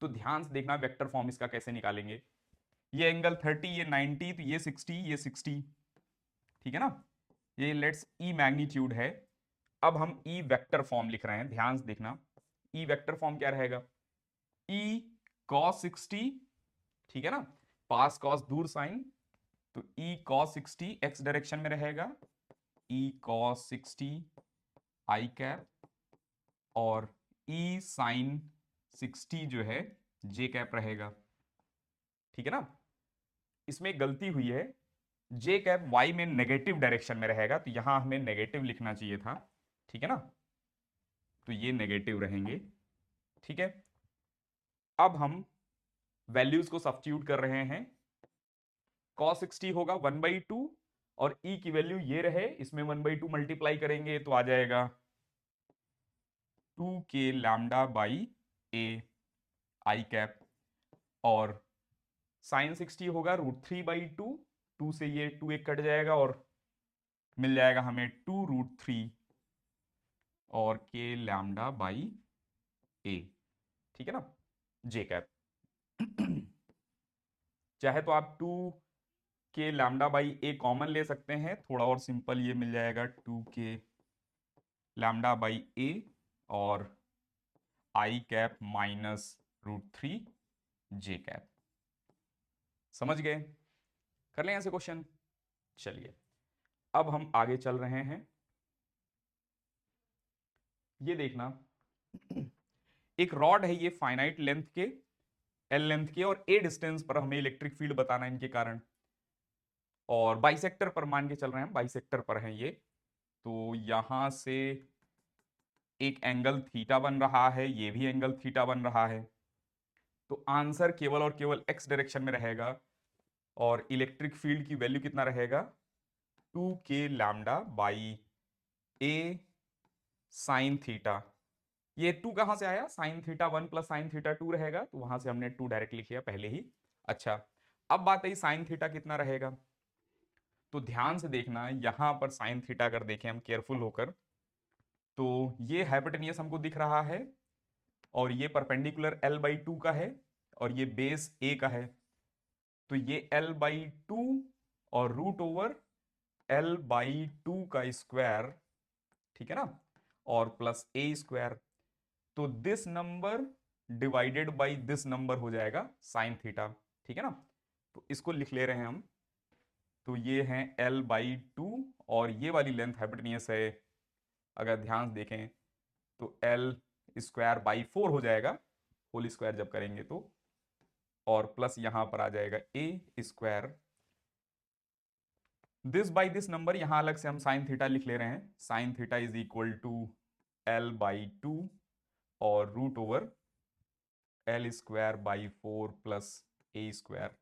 तो ध्यान से देखना वेक्टर फॉर्म इसका कैसे निकालेंगे। ये एंगल 30, ये 90, तो ये 60, ये 60, ठीक है ना। ये लेट्स ई मैग्नीट्यूड है। अब हम ई वेक्टर फॉर्म लिख रहे हैं, ध्यान से देखना ई वेक्टर फॉर्म क्या रहेगा, ई कॉस 60, ठीक है ना, पास कॉस दूर साइन, तो ई कॉस 60 एक्स डायरेक्शन में रहेगा, ई कॉस 60 आई कैप, और ई साइन 60 जो है जे कैप रहेगा, ठीक है ना। इसमें एक गलती हुई है, जे कैप वाई में नेगेटिव डायरेक्शन में रहेगा, तो यहां हमें नेगेटिव लिखना चाहिए था, ठीक है ना। तो ये नेगेटिव रहेंगे, ठीक है। अब हम वैल्यूज को सब्स्टिट्यूट कर रहे हैं, cos 60 होगा 1/2, और e की वैल्यू ये रहे, इसमें 1/2 मल्टीप्लाई करेंगे तो आ जाएगा 2k lambda by A I cap, और साइन 60 होगा √3/2, 2 से ये 2 एक कट जाएगा, और मिल जाएगा हमें 2√3 और k लैम्डा बाई ए, ठीक है ना, जे कैप। चाहे तो आप 2k lambda by A common ले सकते हैं, थोड़ा और सिंपल ये मिल जाएगा 2k लैम्डा बाई ए और आई कैप माइनस √3 जे कैप। समझ गए। कर लें ऐसे क्वेश्चन। चलिए, अब हम आगे चल रहे हैं। ये देखना, एक रॉड है ये फाइनाइट लेंथ के, एल लेंथ के, और ए डिस्टेंस पर हमें इलेक्ट्रिक फील्ड बताना है इनके कारण, और बाइसेक्टर पर मान के चल रहे हैं, बाइसेक्टर पर हैं ये। तो यहां से एक एंगल थीटा बन रहा है, ये भी एंगल थीटा बन रहा है। तो आंसर केवल और केवल एक्स डायरेक्शन में रहेगा, और इलेक्ट्रिक फील्ड की वैल्यू कितना रहेगा 2k lambda by A sine theta. ये 2 कहां से आया, sign theta 1 plus sine theta 2 रहेगा, तो वहां से हमने 2 डायरेक्ट लिख लिया पहले ही। अच्छा, अब बात आई साइन थीटा कितना रहेगा, तो ध्यान से देखना यहां पर साइन थीटा अगर देखें हम केयरफुल होकर, तो ये हाइपोटेनियस हमको दिख रहा है, और ये परपेंडिकुलर l/2 का है, और ये बेस a का है। तो ये l/2 और रूट ओवर L/2 का स्क्वायर, ठीक है ना, और प्लस a स्क्वायर। तो this number divided by this number हो जाएगा साइन थीटा, ठीक है ना। तो इसको लिख ले रहे हैं हम। तो ये है L/2 और ये वाली लेंथ हाइपोटेन्यूस है, अगर ध्यान से देखें तो L²/4 हो जाएगा होल स्क्वायर जब करेंगे तो, और प्लस यहां पर आ जाएगा a square. This by this number यहां अलग से हम साइन थीटा लिख ले रहे हैं। Sine theta is equal to L/2 और root over L²/4 plus a square.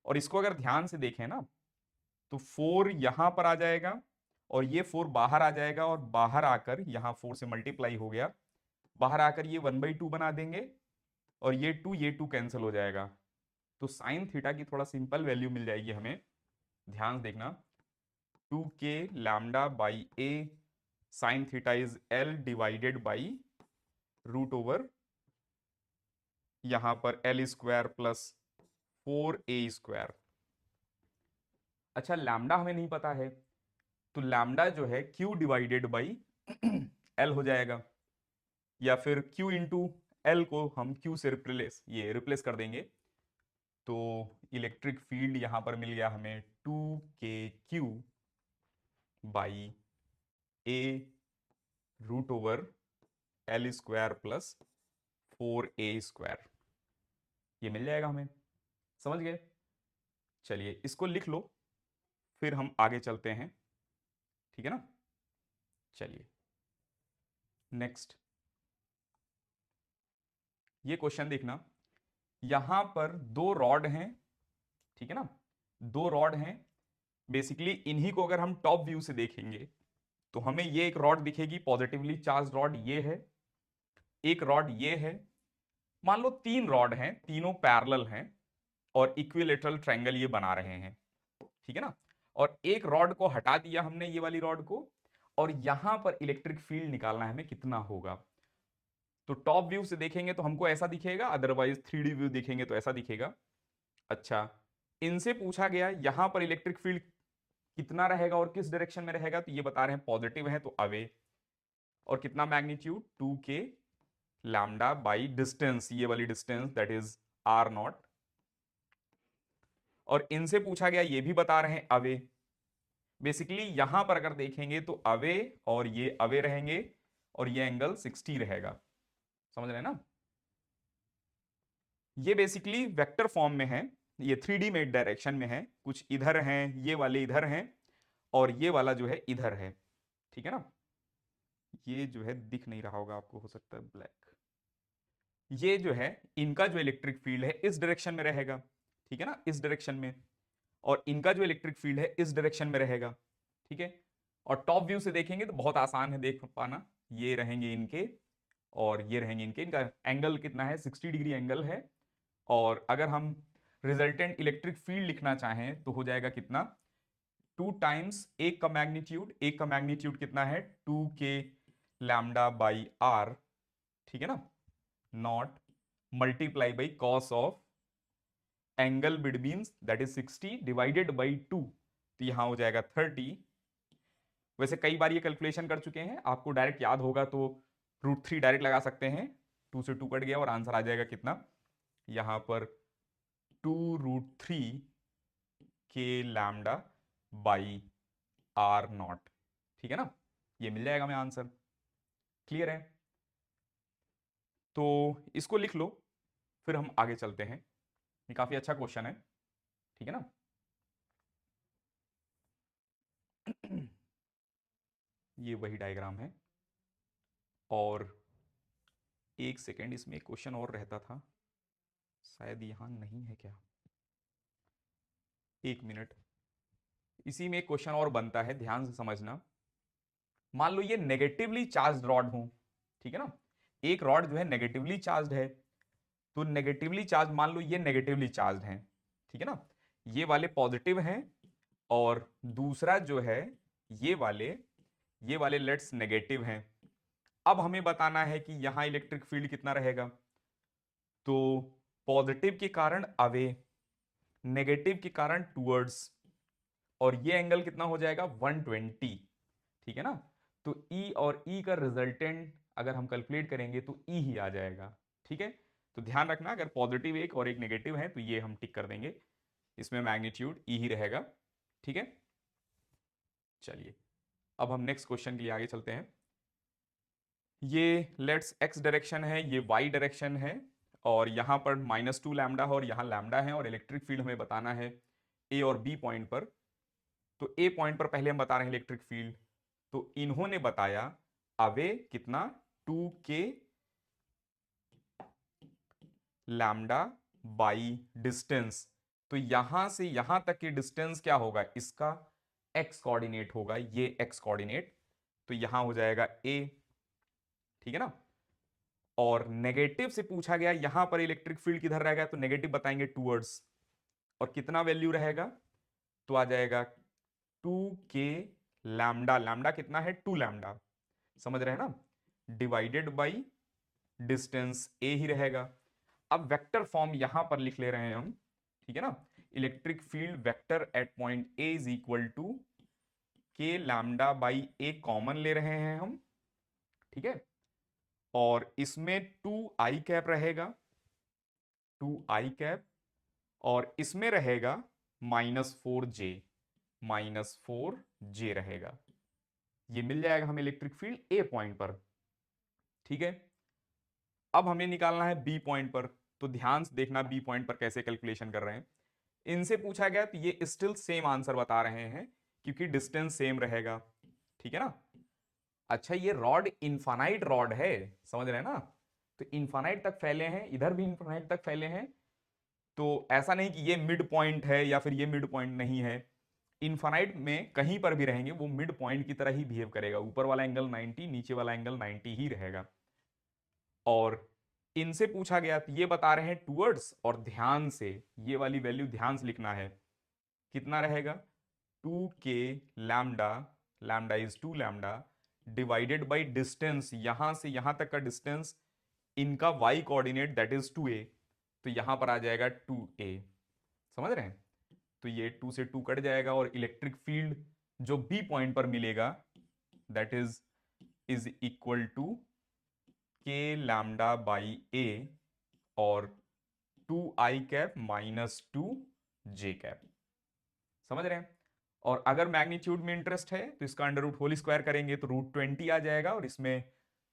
और इसको अगर ध्यान से देखें ना तो 4 यहां पर आ जाएगा और ये 4 बाहर आ जाएगा, और बाहर आकर यहां 4 से मल्टीप्लाई हो गया, बाहर आकर ये 1/2 बना देंगे, और ये 2 कैंसिल हो जाएगा। तो साइन थीटा की थोड़ा सिंपल वैल्यू मिल जाएगी हमें, ध्यान से देखना। 2k lambda by a sine theta is L divided by root over यहां पर L² प्लस 4a स्क्वायर। अच्छा, लैम्डा हमें नहीं पता है, तो लैम्डा जो है Q डिवाइडेड बाई L हो जाएगा, या फिर Q इंटू L को हम Q से रिप्लेस कर देंगे। तो इलेक्ट्रिक फील्ड यहां पर मिल गया हमें 2kQ by a root over L² plus 4a square, ये मिल जाएगा हमें। समझ गए? चलिए इसको लिख लो, फिर हम आगे चलते हैं, ठीक है ना। चलिए नेक्स्ट ये क्वेश्चन देखना। यहां पर दो रॉड हैं, ठीक है ना, दो रॉड हैं। बेसिकली इन्हीं को अगर हम टॉप व्यू से देखेंगे तो हमें ये एक रॉड दिखेगी पॉजिटिवली चार्ज रॉड, ये है एक रॉड, ये है। मान लो तीन रॉड हैं, तीनों पैरेलल हैं और इक्विलेटरल ट्रायंगल ये बना रहे हैं, ठीक है ना। और एक रॉड को हटा दिया हमने, ये वाली रॉड को, और यहां पर इलेक्ट्रिक फील्ड निकालना है हमें कितना होगा। तो टॉप व्यू से देखेंगे तो हमको ऐसा दिखेगा, अदरवाइज 3D व्यू देखेंगे तो ऐसा दिखेगा। अच्छा, इनसे पूछा गया यहां पर इलेक्ट्रिक फील्ड कितना रहेगा और किस डायरेक्शन में रहेगा, तो ये बता रहे हैं पॉजिटिव है तो अवे, और कितना magnitude 2k lambda by distance, ये वाली डिस्टेंस दैट इज r0। और इनसे पूछा गया ये भी बता रहे हैं अवे। बेसिकली यहां पर अगर देखेंगे तो अवे और ये अवे रहेंगे, और ये एंगल 60 रहेगा। समझ रहे हैं ना। ये बेसिकली वेक्टर फॉर्म में है, ये 3D में डायरेक्शन में है, कुछ इधर हैं, ये वाले इधर हैं, और ये वाला जो है इधर है, ठीक है ना। ये जो है दिख नहीं रहा होगा आपको, हो सकता है ब्लैक। ये जो है इनका जो इलेक्ट्रिक फील्ड है इस डायरेक्शन में रहेगा, ठीक है ना, इस डायरेक्शन में। और इनका जो इलेक्ट्रिक फील्ड है इस डायरेक्शन में रहेगा, ठीक है। और टॉप व्यू से देखेंगे तो बहुत आसान है देख पाना, ये रहेंगे इनके और ये रहेंगे इनके, इनका एंगल कितना है, 60 डिग्री एंगल है। और अगर हम रिजल्टेंट इलेक्ट्रिक फील्ड लिखना चाहें तो हो जाएगा कितना, 2 टाइम्स एक का मैग्नीट्यूड कितना है 2k लैम्डा बाई r, ठीक है ना, not multiply by cos of angle between that is 60 divided by 2, तो यहां हो जाएगा 30। वैसे कई बार ये कैलकुलेशन कर चुके हैं, आपको डायरेक्ट याद होगा तो √3 डायरेक्ट लगा सकते हैं, 2 से 2 कट गया और आंसर आ जाएगा कितना, यहां पर 2√3 k लैम्डा बाई r0, ठीक है ना। ये मिल जाएगा हमें आंसर। क्लियर है? तो इसको लिख लो, फिर हम आगे चलते हैं। ये काफी अच्छा क्वेश्चन है, ठीक है ना। ये वही डायग्राम है, और एक सेकेंड, इसमें एक क्वेश्चन और रहता था, शायद यहां नहीं है क्या, एक मिनट। इसी में एक क्वेश्चन और बनता है, ध्यान से समझना। मान लो ये नेगेटिवली चार्ज रॉड हो, ठीक है ना, एक रॉड जो है नेगेटिवली चार्ज है, तो नेगेटिवली चार्ज मान लो ये नेगेटिवली चार्ज है, ठीक है ना, ये वाले पॉजिटिव हैं, और दूसरा जो है ये वाले ये वाले लेट्स नेगेटिव हैं। अब हमें बताना है कि यहां इलेक्ट्रिक फील्ड कितना रहेगा। तो पॉजिटिव के कारण अवे, नेगेटिव के कारण टूवर्ड्स, और ये एंगल कितना हो जाएगा 120, ठीक है ना। तो E और E का रिजल्टेंट अगर हम कैलकुलेट करेंगे तो E ही आ जाएगा, ठीक है। तो ध्यान रखना अगर पॉजिटिव एक और एक नेगेटिव है तो ये हम टिक कर देंगे, इसमें मैग्नीट्यूड E ही रहेगा, ठीक है। चलिए अब हम नेक्स्ट क्वेश्चन के लिए आगे चलते हैं। ये लेट्स एक्स डायरेक्शन है, ये वाई डायरेक्शन है, और यहां पर -2 लैम्डा है और यहाँ लैम्डा है, और इलेक्ट्रिक फील्ड हमें बताना है ए और बी पॉइंट पर। तो ए पॉइंट पर पहले हम बता रहे हैं इलेक्ट्रिक फील्ड, तो इन्होंने बताया अवे कितना 2k लैम्डा बाई डिस्टेंस। तो यहां से यहां तक की डिस्टेंस क्या होगा, इसका एक्स कोऑर्डिनेट होगा, ये एक्स कोऑर्डिनेट, तो यहां हो जाएगा ए, ठीक है ना। और नेगेटिव से पूछा गया यहां पर इलेक्ट्रिक फील्ड किधर रहेगा, तो नेगेटिव बताएंगे टूवर्ड्स, और कितना वैल्यू रहेगा, तो आ जाएगा 2k लैम्डा, लैम्डा कितना है 2 लैम्डा, समझ रहे हैं ना, डिवाइडेड बाई डिस्टेंस ए ही रहेगा। अब वेक्टर फॉर्म यहां पर लिख ले रहे हैं हम, ठीक है ना। Electric field vector at point A is equal to K lambda by A common ले रहे हैं हम, ठीक है। और इसमें 2i कैप रहेगा, 2i कैप, और इसमें रहेगा -4j, -4j रहेगा। ये मिल जाएगा हमें इलेक्ट्रिक फील्ड ए पॉइंट पर, ठीक है। अब हमें निकालना है बी पॉइंट पर, तो ध्यान से देखना बी पॉइंट पर कैसे कैलकुलेशन कर रहे हैं। इनसे पूछा गया तो ये स्टिल सेम आंसर बता रहे हैं क्योंकि डिस्टेंस सेम रहेगा, ठीक है ना। अच्छा ये रॉड इनफाइनाइट रॉड है, समझ रहे हैं ना, तो इनफाइनाइट तक फैले हैं, इधर भी इनफाइनाइट तक फैले हैं, तो ऐसा नहीं कि ये मिड पॉइंट है या फिर ये मिड पॉइंट नहीं है। इनफाइनाइट में कहीं पर भी रहेंगे वो मिड पॉइंट की तरह ही बिहेव करेगा, ऊपर वाला एंगल 90, नीचे वाला एंगल 90 ही रहेगा। और इनसे पूछा गया तो ये बता रहे हैं टूवर्ड्स, और ध्यान से ये वाली वैल्यू ध्यान से लिखना है, कितना रहेगा 2k lambda, lambda is 2 lambda, divided by distance, यहां से यहां तक का डिस्टेंस इनका y coordinate that is 2a, तो यहां पर आ जाएगा 2a, समझ रहे हैं। तो ये 2 से 2 कट जाएगा, और इलेक्ट्रिक फील्ड जो बी पॉइंट पर मिलेगा that is equal to K lambda by ए, और 2i कैप -2j कैप, समझ रहे हैं। और अगर मैग्नीट्यूड में इंटरेस्ट है तो इसका अंडर रूट होल स्क्वायर करेंगे तो √20 आ जाएगा, और इसमें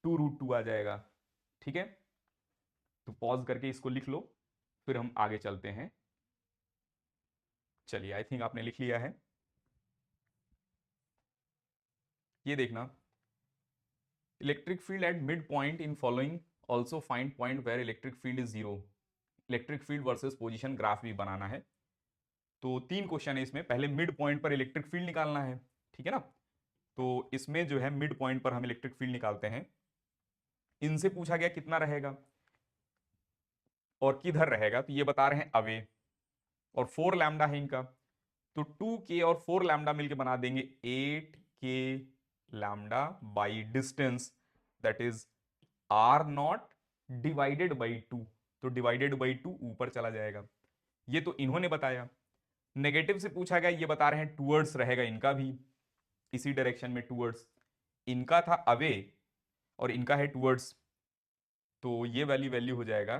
2√2 आ जाएगा, ठीक है। तो पॉज करके इसको लिख लो, फिर हम आगे चलते हैं। चलिए आई थिंक आपने लिख लिया है। ये देखना, electric field at mid point in following, also find point where electric field is 0। Electric field versus position graph भी बनाना है। तो 3 क्वेश्चन है इसमें, पहले मिड पॉइंट पर इलेक्ट्रिक फील्ड निकालना है, ठीक है ना। तो इसमें जो है मिड पॉइंट पर हम इलेक्ट्रिक फील्ड निकालते हैं। इनसे पूछा गया कितना रहेगा और किधर रहेगा, तो ये बता रहे हैं अवे, और 4 लैम्डा है इनका, तो 2k और 4 लैम्डा मिलके बना देंगे 8k lambda by distance that is r0 divided by 2, तो डिवाइडेड बाई 2 ऊपर चला जाएगा। ये तो इन्होंने बताया। नेगेटिव से पूछा गया, ये बता रहे हैं टूवर्ड्स रहेगा इनका भी, इसी डायरेक्शन में टूवर्ड्स, इनका था अवे और इनका है टूवर्ड्स, तो ये वाली वैल्यू हो जाएगा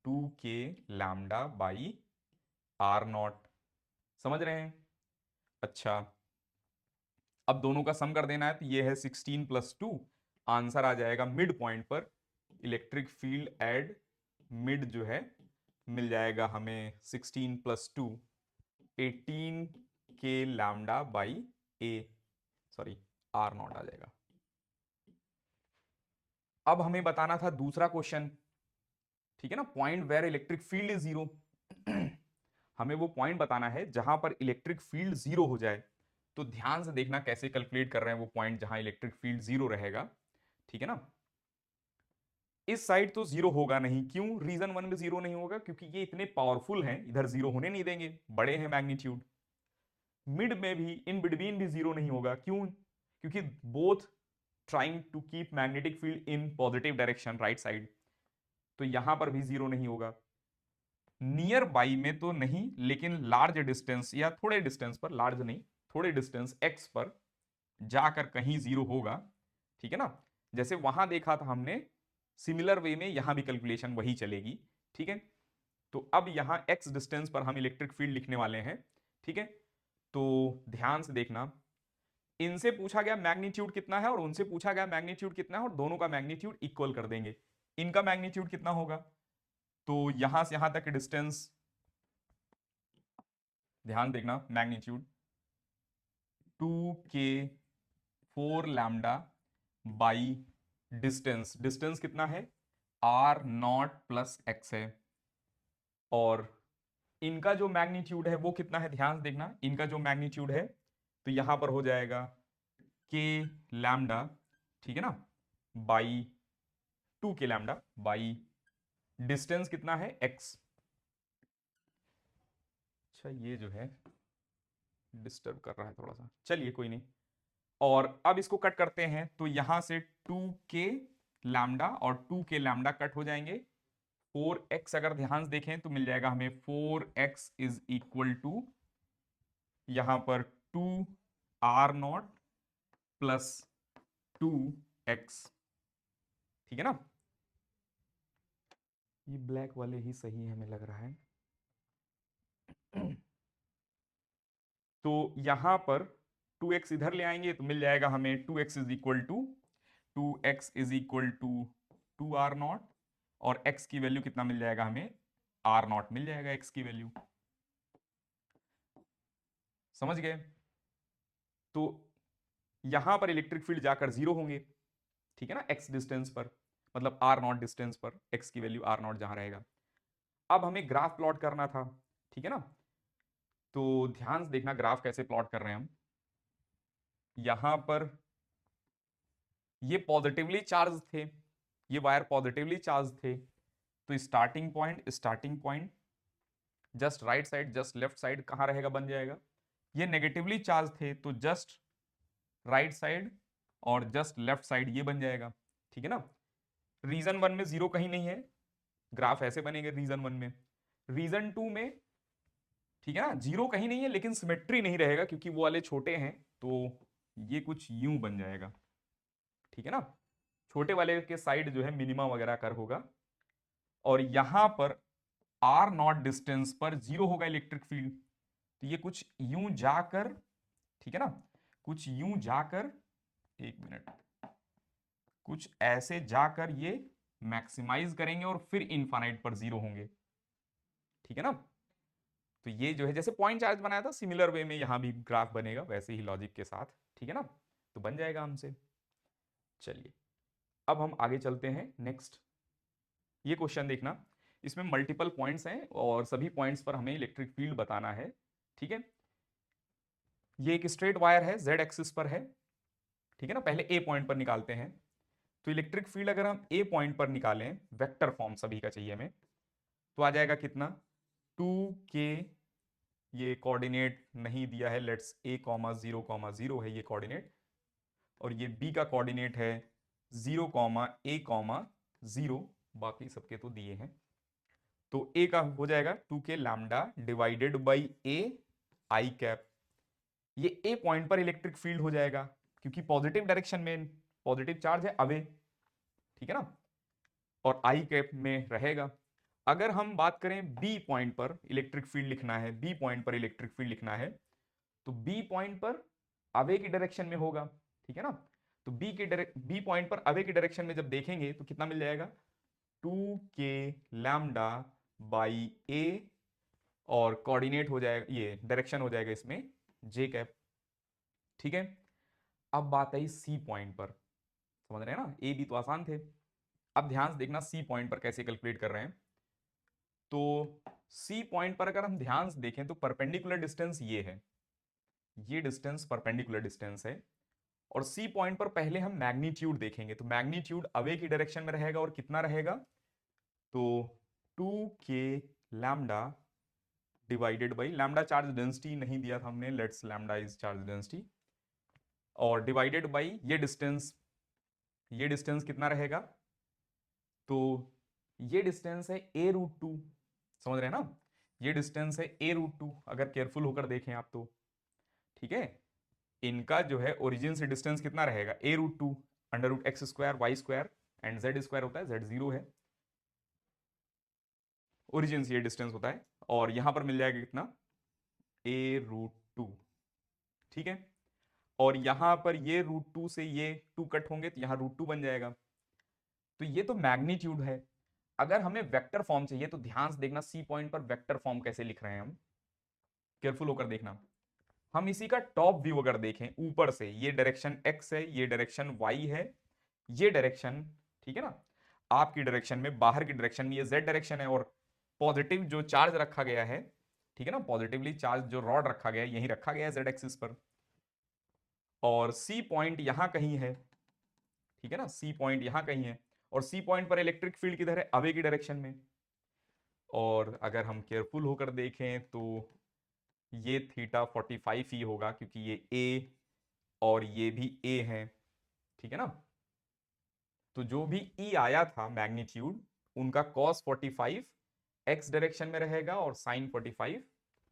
2k लैम्डा बाई r0, समझ रहे हैं। अच्छा अब दोनों का सम कर देना है, तो ये है 16 + 2, आंसर आ जाएगा मिड पॉइंट पर इलेक्ट्रिक फील्ड एड मिड जो है मिल जाएगा हमें 16 + 2 18k lambda by A, sorry r0 आ जाएगा। अब हमें बताना था दूसरा क्वेश्चन, ठीक है ना, point where electric field is 0। हमें वो पॉइंट बताना है जहां पर इलेक्ट्रिक फील्ड 0 हो जाए। तो ध्यान से देखना कैसे कैलकुलेट कर रहे हैं वो पॉइंट जहां इलेक्ट्रिक फील्ड 0 रहेगा, ठीक है ना। इस साइड तो 0 होगा नहीं, क्यों, रीजन 1 में 0 नहीं होगा क्योंकि ये इतने पावरफुल हैं, इधर 0 होने नहीं देंगे, बड़े हैं मैग्नीट्यूड। मिड में भी इन बिटवीन भी 0 नहीं होगा, क्यों, क्योंकि both trying to keep magnetic field in positive direction right side, तो यहां पर भी 0 नहीं होगा। नियर बाई में तो नहीं, लेकिन लार्ज डिस्टेंस या थोड़े डिस्टेंस पर, लार्ज नहीं थोड़े डिस्टेंस एक्स पर जाकर कहीं जीरो होगा, ठीक है ना। जैसे वहां देखा था हमने, सिमिलर वे में यहां भी कैलकुलेशन वही चलेगी, ठीक है। तो अब यहां एक्स डिस्टेंस पर हम इलेक्ट्रिक फील्ड लिखने वाले हैं, ठीक है। तो ध्यान से देखना, इनसे पूछा गया मैग्नीट्यूड कितना है और उनसे पूछा गया मैग्नीट्यूड कितना है, और दोनों का मैग्नीट्यूड इक्वल कर देंगे। इनका मैग्नीट्यूड कितना होगा, तो यहां से यहां तक डिस्टेंस, ध्यान देखना, magnitude 2k 4 lambda by distance, distance कितना है r नॉट प्लस एक्स है, और इनका जो मैग्नीट्यूड है वो कितना है, ध्यान से देखना, इनका जो मैग्नीट्यूड है तो यहां पर हो जाएगा k लैम्डा, ठीक है ना, by 2k lambda by distance कितना है x। अच्छा ये जो है डिस्टर्ब कर रहा है थोड़ा सा, चलिए कोई नहीं। और अब इसको कट करते हैं, तो यहां से 2k लैम्डा और 2k लैम्डा कट हो जाएंगे। 4x अगर ध्यान से देखें तो मिल जाएगा हमें 4x इज इक्वल टू यहां पर 2r0 प्लस 2x, ठीक है ना। ये ब्लैक वाले ही सही है हमें लग रहा है। तो यहां पर 2x इधर ले आएंगे तो मिल जाएगा हमें 2x is equal to 2x is equal to 2r0, और x की वैल्यू कितना मिल जाएगा हमें, r0 मिल जाएगा x की वैल्यू, समझ गए। तो यहां पर इलेक्ट्रिक फील्ड जाकर जीरो होंगे, ठीक है ना, x डिस्टेंस पर, मतलब r0 डिस्टेंस पर x की वैल्यू r0 जहां रहेगा। अब हमें ग्राफ प्लॉट करना था, ठीक है ना। तो ध्यान से देखना ग्राफ कैसे प्लॉट कर रहे हैं हम। यहां पर ये पॉजिटिवली चार्ज थे, ये वायर पॉजिटिवली चार्ज थे, तो starting point just right side just left side कहां रहेगा, बन जाएगा। ये नेगेटिवली चार्ज थे तो जस्ट राइट साइड और जस्ट लेफ्ट साइड ये बन जाएगा, ठीक है ना। रीजन वन में जीरो कहीं नहीं है, ग्राफ ऐसे बनेंगे रीजन वन में। रीजन टू में, ठीक है ना, जीरो कहीं नहीं है लेकिन सिमेट्री नहीं रहेगा क्योंकि वो वाले छोटे हैं, तो ये कुछ यूं बन जाएगा, ठीक है ना। छोटे वाले के साइड जो है मिनिमम वगैरह कर होगा, और यहां पर r0 डिस्टेंस पर जीरो होगा इलेक्ट्रिक फील्ड, तो ये कुछ यूं जाकर, ठीक है ना, कुछ यूं जाकर, एक मिनट, कुछ ऐसे जाकर ये मैक्सिमाइज करेंगे और फिर इनफाइनाइट पर जीरो होंगे, ठीक है ना। तो ये जो है जैसे पॉइंट चार्ज बनाया था, सिमिलर वे में यहां भी ग्राफ बनेगा वैसे ही लॉजिक के साथ, ठीक है ना। तो बन जाएगा हमसे। चलिए अब हम आगे चलते हैं नेक्स्ट। ये क्वेश्चन देखना, इसमें मल्टीपल पॉइंट्स हैं और सभी पॉइंट्स पर हमें इलेक्ट्रिक फील्ड बताना है, ठीक है। ये एक स्ट्रेट वायर है, जेड एक्सिस पर है, ठीक है ना। पहले ए पॉइंट पर निकालते हैं, तो इलेक्ट्रिक फील्ड अगर हम ए पॉइंट पर निकालें, वेक्टर फॉर्म सभी का चाहिए हमें, तो आ जाएगा कितना, 2k, ये कोऑर्डिनेट नहीं दिया है, लेट्स a,0,0 है ये कोऑर्डिनेट, और ये b का कोऑर्डिनेट है 0,a,0, बाकी सबके तो दिए हैं। तो a का हो जाएगा 2k lambda divided by a I cap, ये ए पॉइंट पर इलेक्ट्रिक फील्ड हो जाएगा क्योंकि पॉजिटिव डायरेक्शन में पॉजिटिव चार्ज है अवे, ठीक है ना, और आई कैप में रहेगा। अगर हम बात करें बी पॉइंट पर इलेक्ट्रिक फील्ड लिखना है, बी पॉइंट पर इलेक्ट्रिक फील्ड लिखना है, तो बी पॉइंट पर अवे की डायरेक्शन में होगा, ठीक है ना। तो बी पॉइंट पर अवे की डायरेक्शन में जब देखेंगे तो कितना मिल जाएगा, 2k लैम्डा बाई ए, और कोऑर्डिनेट हो जाएगा, ये डायरेक्शन हो जाएगा इसमें जे कैप, ठीक है। अब बात आई सी पॉइंट पर, समझ रहे हैं ना, ए बी तो आसान थे। अब ध्यान से देखना सी पॉइंट पर कैसे कैलकुलेट कर रहे हैं। तो सी पॉइंट पर अगर हम ध्यान से देखें तो परपेंडिकुलर डिस्टेंस ये है, ये डिस्टेंस परपेंडिकुलर डिस्टेंस है, और सी पॉइंट पर पहले हम मैग्नीट्यूड देखेंगे, तो मैग्नीट्यूड अवे की डायरेक्शन में रहेगा और कितना रहेगा, तो 2k lambda divided by, lambda charge density नहीं दिया था हमने, let's lambda is charge density, और डिवाइडेड बाई ये डिस्टेंस, ये डिस्टेंस कितना रहेगा, तो ये डिस्टेंस है a√2, समझ रहे हैं ना, ये डिस्टेंस है a√2, अगर केयरफुल होकर देखें आप तो, ठीक है। इनका जो है ओरिजिन से डिस्टेंस कितना रहेगा, a√2 √x² y² and z² होता है, z0 है, ओरिजिन से ये डिस्टेंस होता है, और यहां पर मिल जाएगा कितना, a√2, ठीक है। और यहां पर ये √2 से ये 2 कट होंगे तो यहां √2 बन जाएगा। तो ये तो मैग्नीट्यूड है। अगर हमें वेक्टर फॉर्म चाहिए तो ध्यान से देखना सी पॉइंट पर वेक्टर फॉर्म कैसे लिख रहे हैं हम, केयरफुल होकर देखना। हम इसी का टॉप व्यू अगर देखें ऊपर से, ये डायरेक्शन x है, ये डायरेक्शन y है, ये डायरेक्शन, ठीक है ना, आपकी डायरेक्शन में, बाहर की डायरेक्शन में ये z डायरेक्शन है, और पॉजिटिव जो चार्ज रखा गया है, ठीक है ना, पॉजिटिवली चार्ज जो रॉड रखा गया है यही रखा गया है z एक्सिस पर, और सी पॉइंट यहां कहीं है, ठीक है ना, सी पॉइंट यहां कहीं है, और सी पॉइंट पर इलेक्ट्रिक फील्ड किधर है, अवे की डायरेक्शन में। और अगर हम केयरफुल होकर देखें तो ये थीटा 45 ही होगा, क्योंकि ये ए और ये भी ए है, ठीक है ना। तो जो भी ई आया था मैग्नीट्यूड, उनका cos 45 एक्स डायरेक्शन में रहेगा और sin 45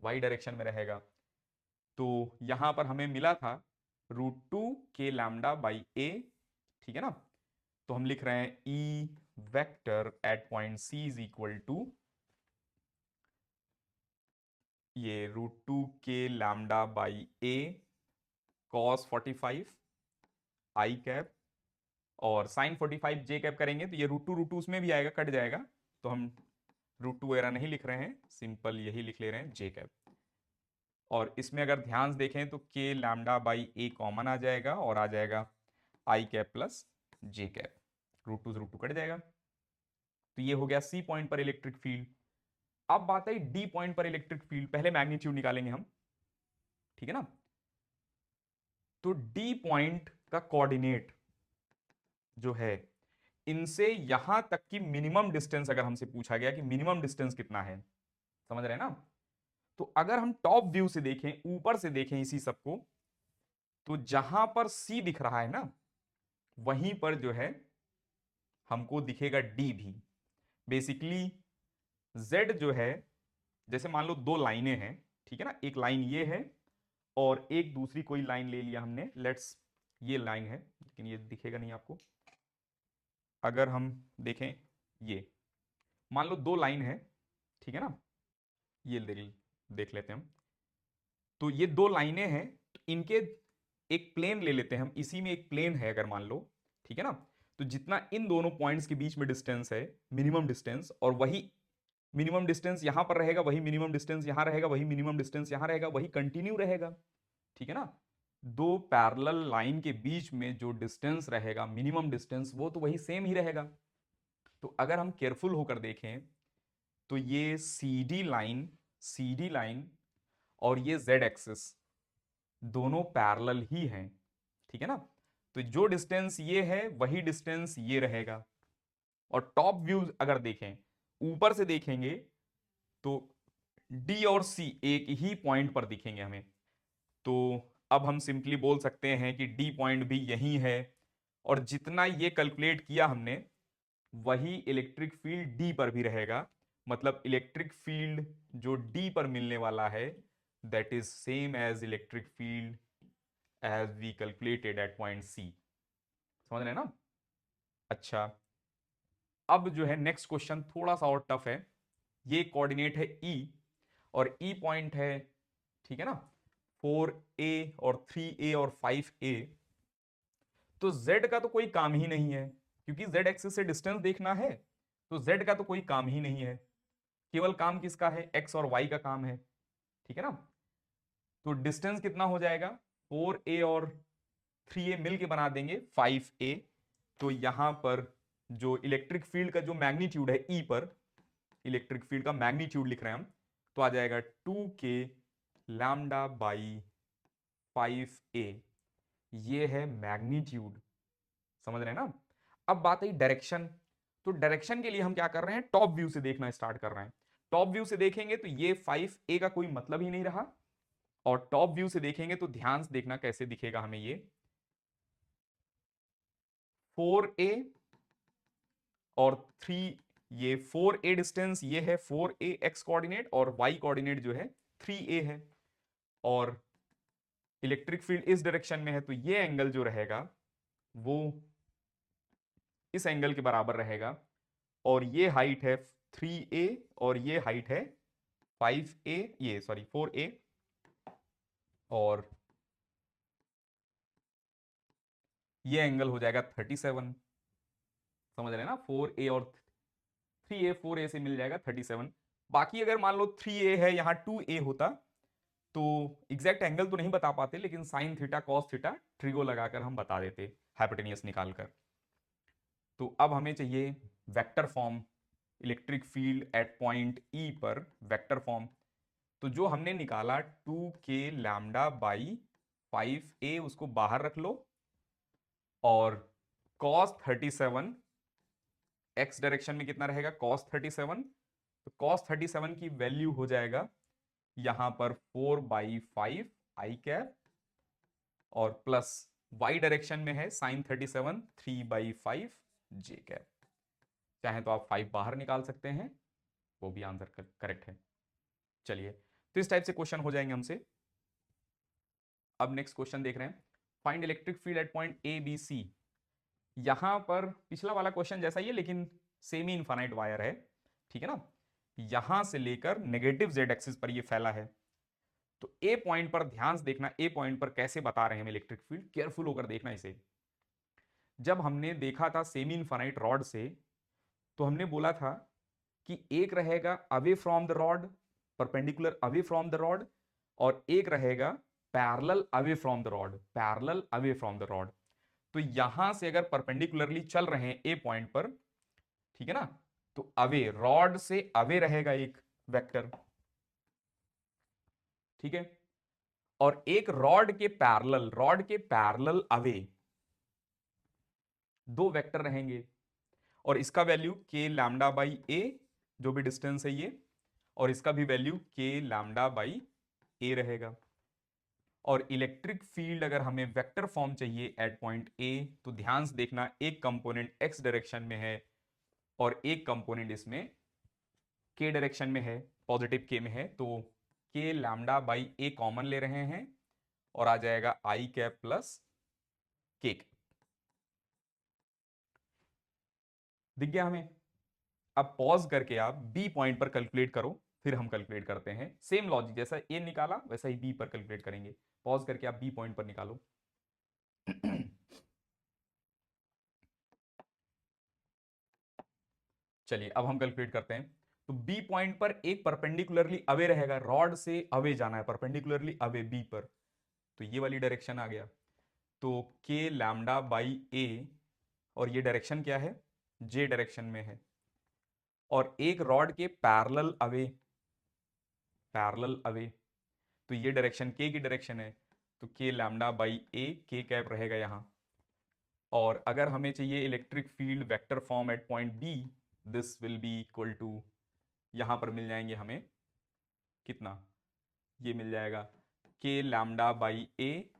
वाई डायरेक्शन में रहेगा। तो यहां पर हमें मिला था √2 k लैम्डा बाई ए, ठीक है ना। तो हम लिख रहे हैं E vector at point C is equal to ये √2 k lambda by A cos 45 I cap और sin 45 जे कैप करेंगे तो ये √2 उसमें भी आएगा, कट जाएगा, तो हम √2 वगैरह नहीं लिख रहे हैं, सिंपल यही लिख ले रहे हैं जे कैप। और इसमें अगर ध्यान से देखें तो k lambda by A common आ जाएगा और आ जाएगा i cap plus j cap, √2 से √2 कट जाएगा। तो ये हो गया सी पॉइंट पर इलेक्ट्रिक फील्ड। अब बात है डी पॉइंट पर इलेक्ट्रिक फील्ड, पहले मैग्नीट्यूड निकालेंगे हम, ठीक है ना। तो डी पॉइंट का कोऑर्डिनेट जो है, इनसे यहां तक की मिनिमम डिस्टेंस अगर हमसे पूछा गया कि मिनिमम डिस्टेंस कितना है, समझ रहे हैं ना। तो अगर हम टॉप व्यू से देखें, ऊपर से देखें इसी सबको, तो जहां पर सी दिख रहा है ना, वहीं पर जो है हमको दिखेगा डी भी। बेसिकली जेड जो है, जैसे मान लो दो लाइनें हैं, ठीक है ना, एक लाइन ये है और एक दूसरी कोई लाइन ले लिया हमने, लेट्स ये लाइन है, लेकिन ये दिखेगा नहीं आपको। अगर हम देखें, ये मान लो दो लाइन है, ठीक है ना, ये देख लेते हैं हम। तो ये दो लाइनें हैं, तो इनके एक प्लेन ले लेते हैं हम, इसी में एक प्लेन है अगर मान लो, ठीक है ना। तो जितना इन दोनों पॉइंट्स के बीच में डिस्टेंस है, मिनिमम डिस्टेंस, और वही मिनिमम डिस्टेंस यहां पर रहेगा, वही मिनिमम डिस्टेंस यहां रहेगा, वही मिनिमम डिस्टेंस यहां रहेगा, वही कंटिन्यू रहेगा, ठीक है ना। दो पैरेलल लाइन के बीच में जो डिस्टेंस रहेगा, मिनिमम डिस्टेंस, वो तो वही सेम ही रहेगा। तो अगर हम केयरफुल होकर देखें तो ये सी डी लाइन और ये जेड एक्सिस दोनों पैरेलल ही हैं, ठीक है ना। तो जो डिस्टेंस ये है वही डिस्टेंस ये रहेगा। और टॉप व्यू अगर देखें, ऊपर से देखेंगे तो डी और सी एक ही पॉइंट पर दिखेंगे हमें। तो अब हम सिंपली बोल सकते हैं कि डी पॉइंट भी यही है, और जितना ये कैलकुलेट किया हमने वही इलेक्ट्रिक फील्ड डी पर भी रहेगा। मतलब इलेक्ट्रिक फील्ड जो डी पर मिलने वाला है, that is same as electric field as we calculated at point C. समझ रहे हैं ना। अच्छा, अब जो है नेक्स्ट क्वेश्चन थोड़ा सा और टफ है। ये कोऑर्डिनेट है ई, और ई पॉइंट है, ठीक है ना, 4a और 3a और 5a। तो z का तो कोई काम ही नहीं है, क्योंकि z एक्सिस से डिस्टेंस देखना है, तो z का तो कोई काम ही नहीं है। केवल काम किसका है, x और y का काम है, ठीक है ना। तो डिस्टेंस कितना हो जाएगा, 4a और 3a मिलके बना देंगे 5a। तो यहां पर जो इलेक्ट्रिक फील्ड का जो मैग्नीट्यूड है ई पर, इलेक्ट्रिक फील्ड का मैग्नीट्यूड लिख रहे हैं हम, तो आ जाएगा 2k लैम्डा बाई 5a। ये है मैग्नीट्यूड, समझ रहे हैं ना। अब बात है डायरेक्शन। तो डायरेक्शन के लिए हम क्या कर रहे हैं, टॉप व्यू से देखना स्टार्ट कर रहे हैं। टॉप व्यू से देखेंगे तो ये 5a का कोई मतलब ही नहीं रहा, और टॉप व्यू से देखेंगे तो ध्यान से देखना कैसे दिखेगा हमें, ये 4a और 3 ये 4a डिस्टेंस, ये है 4a x कोऑर्डिनेट और y कोऑर्डिनेट जो है 3a है, और इलेक्ट्रिक फील्ड इस डायरेक्शन में है, तो ये एंगल जो रहेगा वो इस एंगल के बराबर रहेगा, और ये हाइट है 3a और ये हाइट है 5a, ये सॉरी 4a, और ये एंगल हो जाएगा 37। समझ रहे हैं ना, 4a और 3a, 4a से मिल जाएगा 37। बाकी अगर मान लो 3a है, यहां 2a होता, तो एग्जैक्ट एंगल तो नहीं बता पाते, लेकिन sine theta cos theta trigo लगाकर हम बता देते हाइपोटेनियस निकालकर। तो अब हमें चाहिए vector form electric field at point ई पर, वेक्टर फॉर्म। तो जो हमने निकाला 2k लैम्डा बाई 5a, उसको बाहर रख लो, और cos 37 x डायरेक्शन में कितना रहेगा cos 37, तो cos 37 की वैल्यू हो जाएगा यहां पर 4/5 आई कैप, और प्लस y डायरेक्शन में है sin 37 3/5 जे कैप। चाहे तो आप 5 बाहर निकाल सकते हैं, वो भी आंसर करेक्ट है। चलिए, तो इस टाइप से क्वेश्चन हो जाएंगे हमसे। अब नेक्स्ट क्वेश्चन देख रहे हैं, find electric field at point A B C. यहां पर पिछला वाला क्वेश्चन जैसा ही है, लेकिन सेमी इनफाइनाइट वायर है, ठीक है ना। यहां से लेकर नेगेटिव जेड एक्सिस पर ये फैला है। तो ए पॉइंट पर ध्यान से देखना, ए पॉइंट पर कैसे बता रहे हैं इलेक्ट्रिक फील्ड, केयरफुल होकर देखना इसे। जब हमने देखा था सेमी इनफाइनाइट रॉड से, तो हमने बोला था कि एक रहेगा away from the rod, perpendicular away from the rod, और एक रहेगा parallel away from the rod, parallel away from the rod. तो यहां से अगर परपेंडिकुलरली चल रहे हैं ए पॉइंट पर, ठीक है ना, तो अवे, रॉड से अवे रहेगा एक वेक्टर, ठीक है, और एक रॉड के पैरेलल, रॉड के पैरेलल अवे दो वेक्टर रहेंगे, और इसका वैल्यू के लैम्डा बाई ए, जो भी डिस्टेंस है ये, और इसका भी वैल्यू के लैम्डा बाई ए रहेगा। और इलेक्ट्रिक फील्ड अगर हमें वेक्टर फॉर्म चाहिए एट पॉइंट ए, तो ध्यान से देखना, एक कंपोनेंट एक्स डायरेक्शन में है और एक कंपोनेंट इसमें के डायरेक्शन में है, पॉजिटिव के में है, तो K lambda by A common ले रहे हैं और आ जाएगा आई कैप प्लस के। दिख गया हमें। अब पॉज करके आप बी पॉइंट पर कैलकुलेट करो, फिर हम कैलकुलेट करते हैं। सेम लॉजिक, जैसा ए निकाला वैसा ही बी पर कैलकुलेट करेंगे। पॉज करके आप बी पॉइंट पर निकालो। चलिए, अब हम कैलकुलेट करते हैं। तो बी पॉइंट पर एक परपेंडिकुलरली अवे रहेगा, रॉड से अवे जाना है, परपेंडिकुलरली अवे बी पर, तो ये वाली डायरेक्शन आ गया। तो के लैम्डा बाई ए, और ये डायरेक्शन क्या है, जे डायरेक्शन में है, और एक रॉड के पैरेलल अवे, पैरेलल अवे, तो ये डायरेक्शन के की डायरेक्शन है, तो के लैम्डा बाई ए, के कैप रहेगा यहां। और अगर हमें चाहिए electric field vector form at point B, this will be equal to, यहां पर मिल जाएंगे हमें कितना, ये मिल जाएगा के लैम्डा बाई ए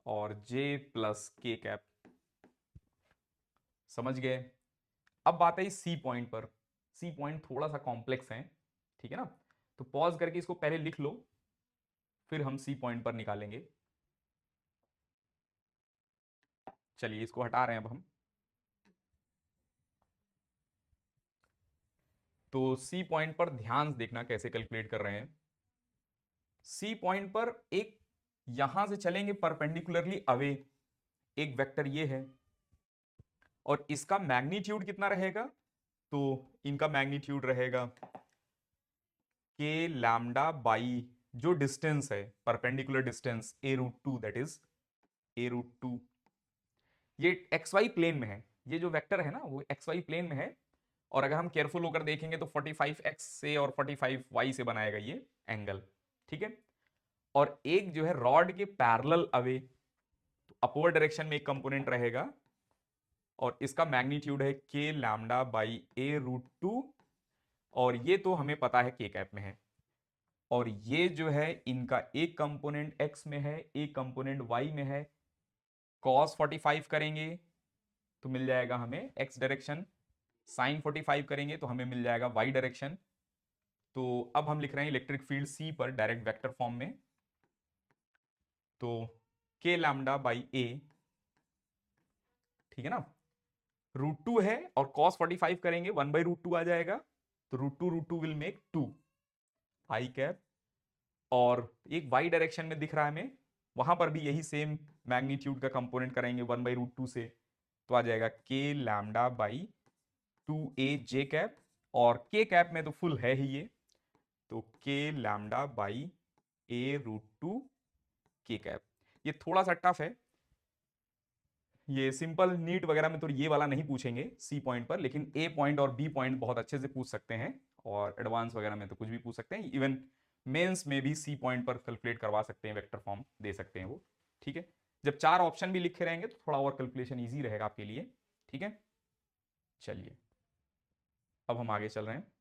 और जे प्लस के कैप। समझ गए। अब बात है सी पॉइंट पर। सी पॉइंट थोड़ा सा कॉम्प्लेक्स है, ठीक है ना, तो पॉज करके इसको पहले लिख लो, फिर हम सी पॉइंट पर निकालेंगे। चलिए, इसको हटा रहे हैं अब हम। तो सी पॉइंट पर ध्यान से देखना कैसे कैलकुलेट कर रहे हैं। सी पॉइंट पर एक, यहां से चलेंगे परपेंडिकुलरली अवे, एक वेक्टर ये है, और इसका मैग्नीट्यूड कितना रहेगा, तो इनका मैग्नीट्यूड रहेगा के लैम्डा बाई जो डिस्टेंस है, perpendicular distance a√2, that is a√2। ये एक्स वाई प्लेन में है, ये जो वेक्टर है ना वो एक्स वाई प्लेन में है, और अगर हम केयरफुल होकर देखेंगे तो 45x से और 45y से बनाएगा ये एंगल, ठीक है। और एक जो है रॉड के पैरेलल अवे, तो अपवर्ड डायरेक्शन में एक कंपोनेंट रहेगा, और इसका मैग्नीट्यूड है के लैम्डा बाई a√2, और ये तो हमें पता है के कैप में है, और ये जो है इनका एक कंपोनेंट x में है, एक कंपोनेंट y में है। cos 45 करेंगे तो मिल जाएगा हमें x डायरेक्शन साइन 45 करेंगे तो हमें मिल जाएगा वाई डायरेक्शन। तो अब हम लिख रहे हैं इलेक्ट्रिक फील्ड सी पर डायरेक्ट वेक्टर फॉर्म में, तो के लैम्डा बाई ए, ठीक है ना, √2 है और कॉस 45 करेंगे 1/√2 आ जाएगा, तो √2 विल मेक 2 आई कैप। और एक वाई डायरेक्शन में दिख रहा है हमें, वहां पर भी यही सेम मैग्नीट्यूड का कंपोनेंट करेंगे 1/√2 से, तो आ जाएगा K lambda by 2a J cap, और के कैप में तो फुल है ही ये, तो के लैम्डा बाई a√2 के कैप। ये थोड़ा सा टफ है, ये सिंपल नीट वगैरह में तो ये वाला नहीं पूछेंगे सी पॉइंट पर, लेकिन ए पॉइंट और बी पॉइंट बहुत अच्छे से पूछ सकते हैं, और एडवांस वगैरह में तो कुछ भी पूछ सकते हैं, इवन मेंस में भी सी पॉइंट पर कैलकुलेट करवा सकते हैं, वेक्टर फॉर्म दे सकते हैं वो। ठीक है, जब 4 ऑप्शन भी लिखे रहेंगे तो थोड़ा और कैलकुलेशन ईजी रहेगा आपके लिए। ठीक है, चलिए अब हम आगे चल रहे हैं।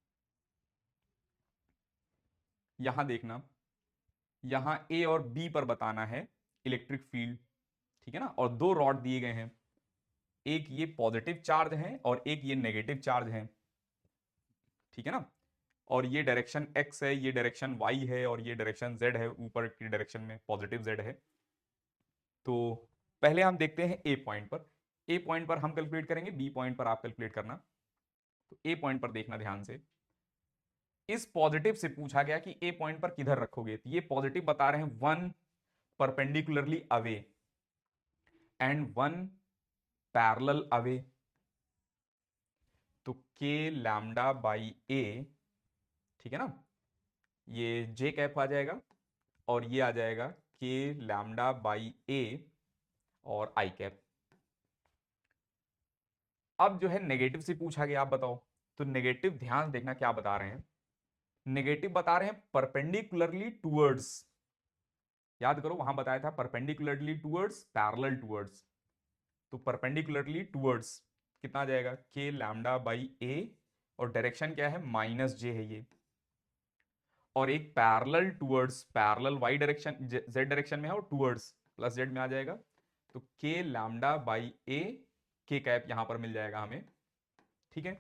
यहां देखना, यहां ए और बी पर बताना है इलेक्ट्रिक फील्ड, ठीक है ना, और 2 रॉड दिए गए हैं, एक ये पॉजिटिव चार्ज है और एक ये नेगेटिव चार्ज है, ठीक है ना, और ये डायरेक्शन x है, ये डायरेक्शन y है, और ये डायरेक्शन z है, ऊपर की डायरेक्शन में पॉजिटिव z है। तो पहले हम देखते हैं ए पॉइंट पर, ए पॉइंट पर हम कैलकुलेट करेंगे, बी पॉइंट पर आप कैलकुलेट करना। तो ए पॉइंट पर देखना ध्यान से, इस पॉजिटिव से पूछा गया कि ए पॉइंट पर किधर रखोगे, तो ये पॉजिटिव बता रहे हैं 1 perpendicularly away and 1 parallel away, तो के लैम्डा बाई ए, ठीक है ना, ये जे कैप आ जाएगा, और ये आ जाएगा के लैम्डा बाई ए और आई कैप। अब जो है नेगेटिव से पूछा गया, आप बताओ, तो नेगेटिव ध्यान देखना क्या बता रहे हैं, नेगेटिव बता रहे हैं परपेंडिकुलरली टूवर्ड्स, याद करो वहां बताया था परपेंडिकुलरली टूवर्ड्स, पैरेलल टूवर्ड्स, तो परपेंडिकुलरली टूवर्ड्स कितना आ जाएगा, के लैम्डा बाई ए, और डायरेक्शन क्या है, -j है ये, और एक parallel towards, parallel Y direction Z direction में है, और टूवर्ड्स प्लस जेड में आ जाएगा, तो के लैम्डा बाई ए के कैप यहां पर मिल जाएगा हमें। ठीक है,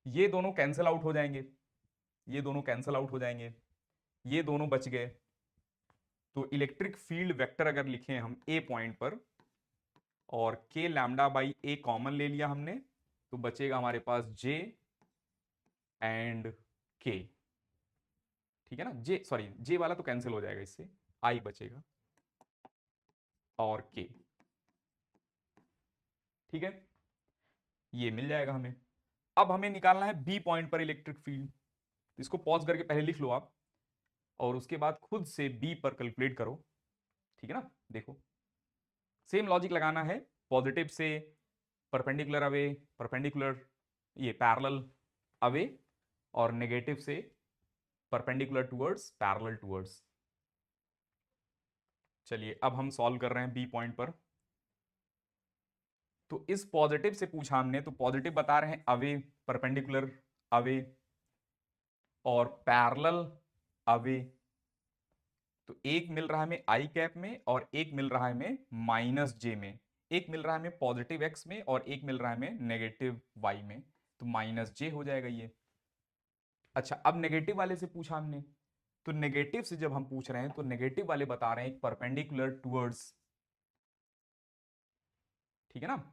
ये दोनों कैंसिल आउट हो जाएंगे, ये दोनों कैंसिल आउट हो जाएंगे, ये दोनों बच गए, तो इलेक्ट्रिक फील्ड वेक्टर अगर लिखें हम ए पॉइंट पर, और के लैम्डा बाई ए कॉमन ले लिया हमने, तो बचेगा हमारे पास जे एंड के, ठीक है ना, जे सॉरी जे वाला तो कैंसिल हो जाएगा, इससे आई बचेगा और के, ठीक है, ये मिल जाएगा हमें। अब हमें निकालना है बी पॉइंट पर इलेक्ट्रिक फील्ड, इसको पॉज करके पहले लिख लो आप, और उसके बाद खुद से बी पर कैलकुलेट करो, ठीक है ना। देखो सेम लॉजिक लगाना है, पॉजिटिव से परपेंडिकुलर अवे, परपेंडिकुलर ये पैरेलल अवे, और नेगेटिव से परपेंडिकुलर टुवर्ड्स, पैरेलल टुवर्ड्स। चलिए अब हम सॉल्व कर रहे हैं बी पॉइंट पर, तो इस पॉजिटिव से पूछा हमने, तो पॉजिटिव बता रहे हैं अवे, परपेंडिकुलर अवे और पैरेलल अवे, तो एक मिल रहा है हमें आई कैप में, और एक मिल रहा है हमें -j में, एक मिल रहा है हमें पॉजिटिव x में, और एक मिल रहा है हमें नेगेटिव y में, तो -j हो जाएगा ये। अच्छा अब नेगेटिव वाले से पूछा हमने, तो नेगेटिव से जब हम पूछ रहे हैं, तो नेगेटिव वाले बता रहे हैं एक परपेंडिकुलर टुवर्ड्स, ठीक है ना,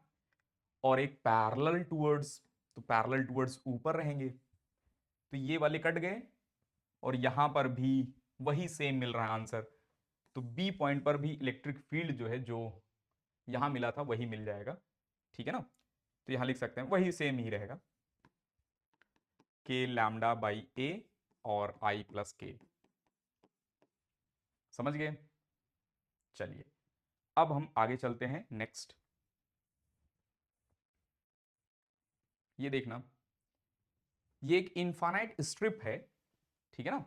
और एक पैरेलल टुवर्ड्स, तो पैरेलल टुवर्ड्स ऊपर रहेंगे, तो ये वाले कट गए, और यहां पर भी वही सेम मिल रहा है आंसर, तो बी पॉइंट पर भी इलेक्ट्रिक फील्ड जो है, जो यहां मिला था वही मिल जाएगा, ठीक है ना, तो यहां लिख सकते हैं वही सेम ही रहेगा, के लैम्डा बाई ए और आई प्लस के, समझ गए। चलिए अब हम आगे चलते हैं नेक्स्ट, ये देखना, ये एक इनफाइनाइट स्ट्रिप है, ठीक है ना,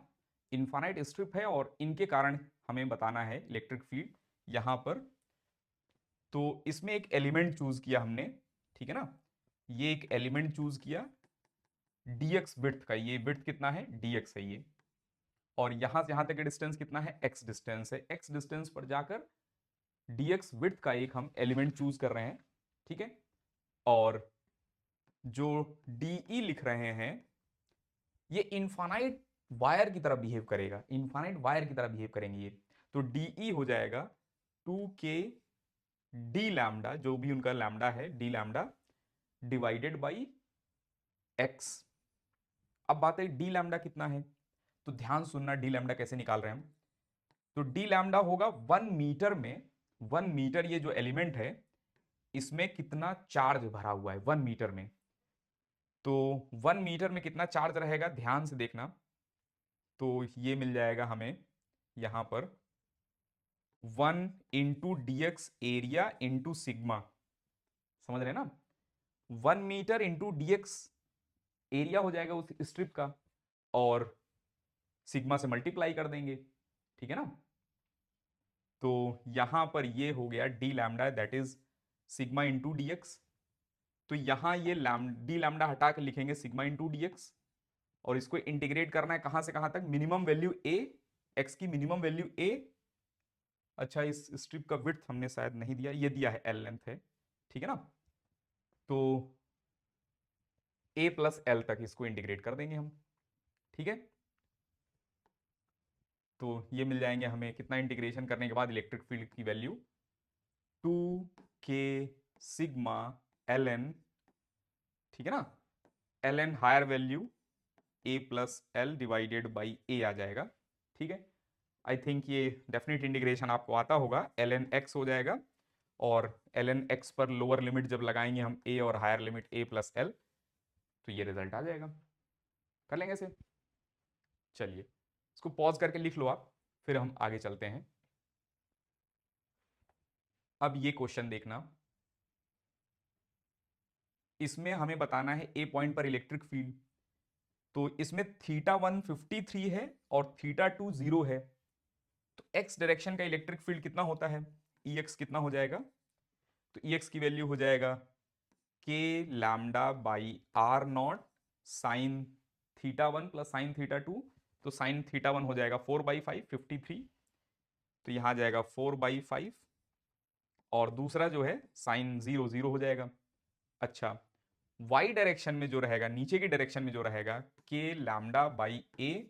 इनफाइनाइट स्ट्रिप है, और इनके कारण हमें बताना है इलेक्ट्रिक फील्ड यहां पर, तो इसमें एक एलिमेंट चूज किया हमने, ठीक है ना, ये एक एलिमेंट चूज किया dx विड्थ का, ये विड्थ कितना है dx है ये, और यहां से यहां तक डिस्टेंस कितना है x डिस्टेंस है, x डिस्टेंस पर जाकर dx विड्थ का एक हम एलिमेंट चूज कर रहे हैं, ठीक है, और जो DE लिख रहे हैं ये इनफाइनाइट वायर की तरह बिहेव करेगा, इनफाइनाइट वायर की तरह बिहेव करेंगे ये। तो DE हो जाएगा 2k डी लैम्डा, जो भी उनका लैम्डा है D lambda divided by x. अब बात है डी लैम्डा कितना है, तो ध्यान सुनना डी लैम्डा कैसे निकाल रहे हैं हम। तो डी लैम्डा होगा 1 मीटर में, 1 मीटर ये जो एलिमेंट है इसमें कितना चार्ज भरा हुआ है 1 मीटर में। तो 1 मीटर में कितना चार्ज रहेगा ध्यान से देखना। तो ये मिल जाएगा हमें यहां पर 1 × dx एरिया इंटू सिग्मा, समझ रहे हैं ना। 1 मीटर इंटू dx एरिया हो जाएगा उस स्ट्रिप का, और सिग्मा से मल्टीप्लाई कर देंगे, ठीक है ना। तो यहां पर ये हो गया D lambda that is sigma into dx। तो यहां ये डी लैम्डा हटा के लिखेंगे सिग्मा इंटू dx, और इसको इंटीग्रेट करना है कहां से कहां तक, मिनिमम वैल्यू a, x की मिनिमम वैल्यू a। अच्छा इस स्ट्रिप का विड्थ हमने शायद नहीं दिया, ये दिया है l लेंथ है, ठीक है ना। तो a प्लस l तक इसको इंटीग्रेट कर देंगे हम, ठीक है। तो ये मिल जाएंगे हमें कितना इंटीग्रेशन करने के बाद इलेक्ट्रिक फील्ड की वैल्यू 2k सिग्मा ln, ठीक है ना। ln higher value a plus l divided by a आ जाएगा, ठीक है। आई थिंक ये डेफिनेट इंटीग्रेशन आपको आता होगा, ln x हो जाएगा, और ln x पर लोअर लिमिट जब लगाएंगे हम a और higher limit a plus l, तो ये रिजल्ट आ जाएगा। कर लेंगे इसे, चलिए इसको पॉज करके लिख लो आप, फिर हम आगे चलते हैं। अब ये क्वेश्चन देखना, इसमें हमें बताना है ए पॉइंट पर इलेक्ट्रिक फील्ड। तो इसमें θ1 53 है और θ2 0 है। तो x डायरेक्शन का इलेक्ट्रिक फील्ड कितना होता है, Ex कितना हो जाएगा, तो Ex की वैल्यू हो जाएगा k lambda by are not sine θ1 plus sine θ2। तो साइन θ1 हो जाएगा 4/5 53, तो यहां आ जाएगा 4/5, और दूसरा जो है साइन 0 0 हो जाएगा। अच्छा y डायरेक्शन में जो रहेगा, नीचे की डायरेक्शन में जो रहेगा k lambda by a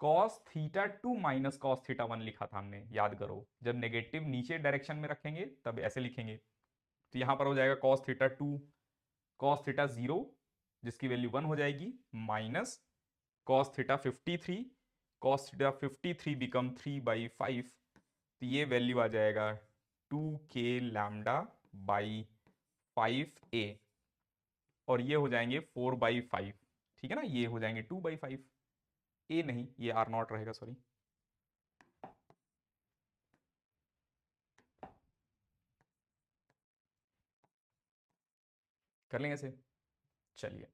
cos θ2 minus cos θ1 लिखा था हमने, याद करो जब नेगेटिव नीचे डायरेक्शन में रखेंगे तब ऐसे लिखेंगे। तो यहां पर हो जाएगा cos θ2 cos θ0 जिसकी वैल्यू 1 हो जाएगी, माइनस cos θ53 cos θ53 बिकम 3/5। तो ये वैल्यू आ जाएगा 2k लैम्डा बाई 5a, और ये हो जाएंगे 4/5, ठीक है ना। ये हो जाएंगे 2/5, ए नहीं ये आर नॉट रहेगा, सॉरी। कर लेंगे इसे, चलिए।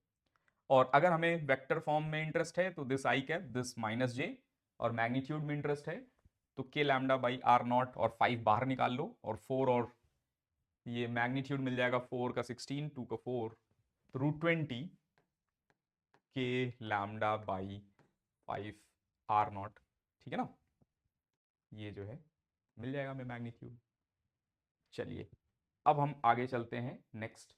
और अगर हमें वेक्टर फॉर्म में इंटरेस्ट है तो this i cap this minus j, और मैग्नीट्यूड में इंटरेस्ट है तो K lambda by are naught, और 5 बाहर निकाल लो, और 4, और ये मैग्नीट्यूड मिल जाएगा 4 का 16, 2 का 4, तो √20 के लैम्डा बाई 5 आर नॉट, ठीक है ना। ये जो है मिल जाएगा हमें मैग्नीट्यूड। चलिए अब हम आगे चलते हैं नेक्स्ट।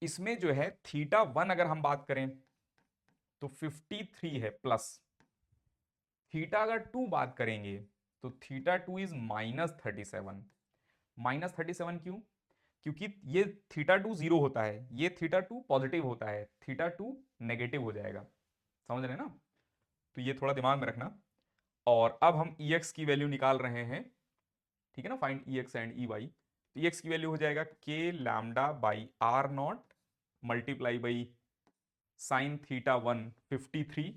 इसमें जो है θ1 अगर हम बात करें तो 53 है प्लस, थीटा अगर 2 बात करेंगे तो θ2 इज -37। -37 क्यों, क्योंकि ये θ2 0 होता है, ये θ2 पॉजिटिव होता है, θ2 नेगेटिव हो जाएगा, समझ रहे हैं ना। तो ये थोड़ा दिमाग में रखना। और अब हम Ex की वैल्यू निकाल रहे हैं, ठीक है ना, फाइंड Ex एंड Ey। तो Ex की वैल्यू हो जाएगा k lambda by are not multiply by sine θ1 53,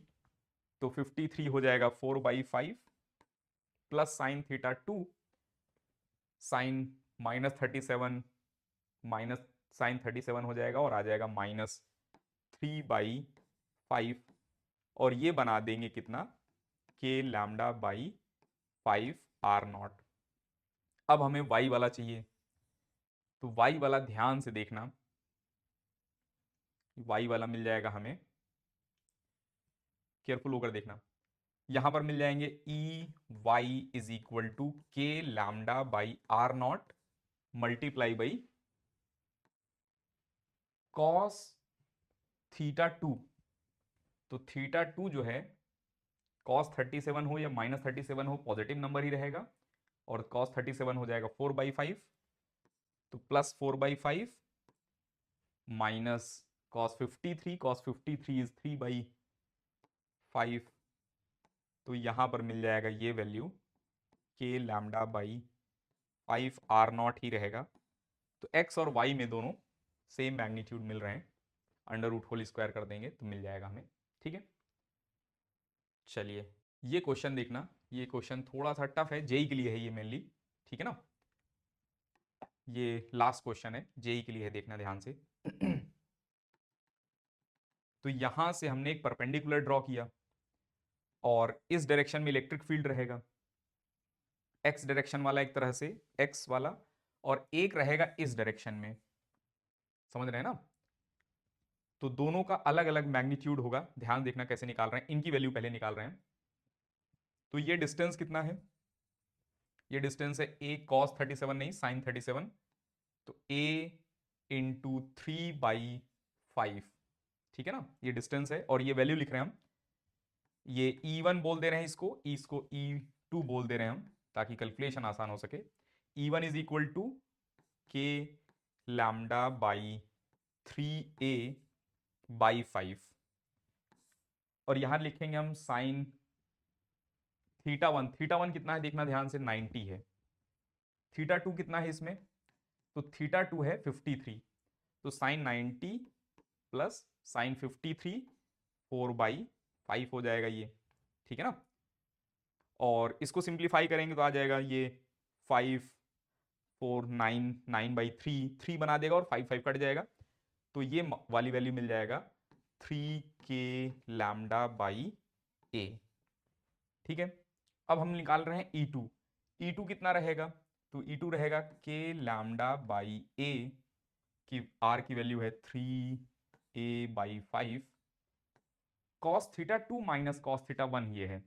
तो 53 हो जाएगा 4/5 plus sine θ2 sine -37 minus sine 37 हो जाएगा, और आ जाएगा -3/5, और ये बना देंगे कितना, k lambda by 5 R naught. अब हमें y वाला चाहिए, तो y वाला ध्यान से देखना, y वाला मिल जाएगा हमें, केयरफुल होकर देखना। यहां पर मिल जाएंगे Ey is equal to K lambda by are not multiply by cos theta 2, तो थीटा 2 जो है कॉस 37 हो या माइनस 37 हो पॉजिटिव नंबर ही रहेगा, और कॉस 37 हो जाएगा 4/5, तो प्लस 4/5 माइनस कॉस 53 इज 3/5, तो यहां पर मिल जाएगा ये value K lambda by 5 R naught ही रहेगा। तो एक्स और वाई में दोनों सेम मैग्नीट्यूड मिल रहे हैं, अंडर रूट होल स्क्वायर कर देंगे तो मिल जाएगा हमें। ठीक है, चलिए ये क्वेश्चन देखना, ये क्वेश्चन थोड़ा सा टफ है, जेई के लिए है ये मेनली। ठीक है ना, ये लास्ट क्वेश्चन है, जेई के लिए है, देखना ध्यान से। तो यहां से हमने एक परपेंडिकुलर ड्रॉ किया और इस डायरेक्शन में इलेक्ट्रिक फील्ड रहेगा, एक्स डायरेक्शन वाला एक तरह से, एक्स वाला, और एक रहेगा इस डायरेक्शन में, समझ रहे हैं ना। तो दोनों का अलग अलग मैग्नीट्यूड होगा, ध्यान देखना कैसे निकाल रहे हैं, इनकी वैल्यू पहले निकाल रहे हैं। तो ये डिस्टेंस कितना है, ये डिस्टेंस है a cos 37 नहीं sin 37, तो a इंटू 3/5, ठीक है ना, ये डिस्टेंस है, और ये वैल्यू लिख रहे हैं हम, ये E1 बोल दे रहे हैं इसको E2 बोल दे रहे हैं हम, ताकि कैलकुलेशन आसान हो सके। E1 is equal to K lambda by 3a/5, और यहां लिखेंगे हम साइन थीटा वन कितना है देखना ध्यान से, 90 है। थीटा 2 कितना है इसमें, तो थीटा 2 है 53, तो साइन 90 प्लस साइन 53 4/5 हो जाएगा ये, ठीक है ना। और इसको सिंप्लीफाई करेंगे तो आ जाएगा ये 5 4 9 9/3 बना देगा, और 5 कट जाएगा, तो ये वाली वैल्यू मिल जाएगा 3k लैम्डा बाई a। ठीक है, अब हम निकाल रहे हैं E2 कितना रहेगा, तो E2 रहेगा k लैम्डा बाई a की r की वैल्यू है 3a/5, cos theta 2 minus cos theta 1 ये है,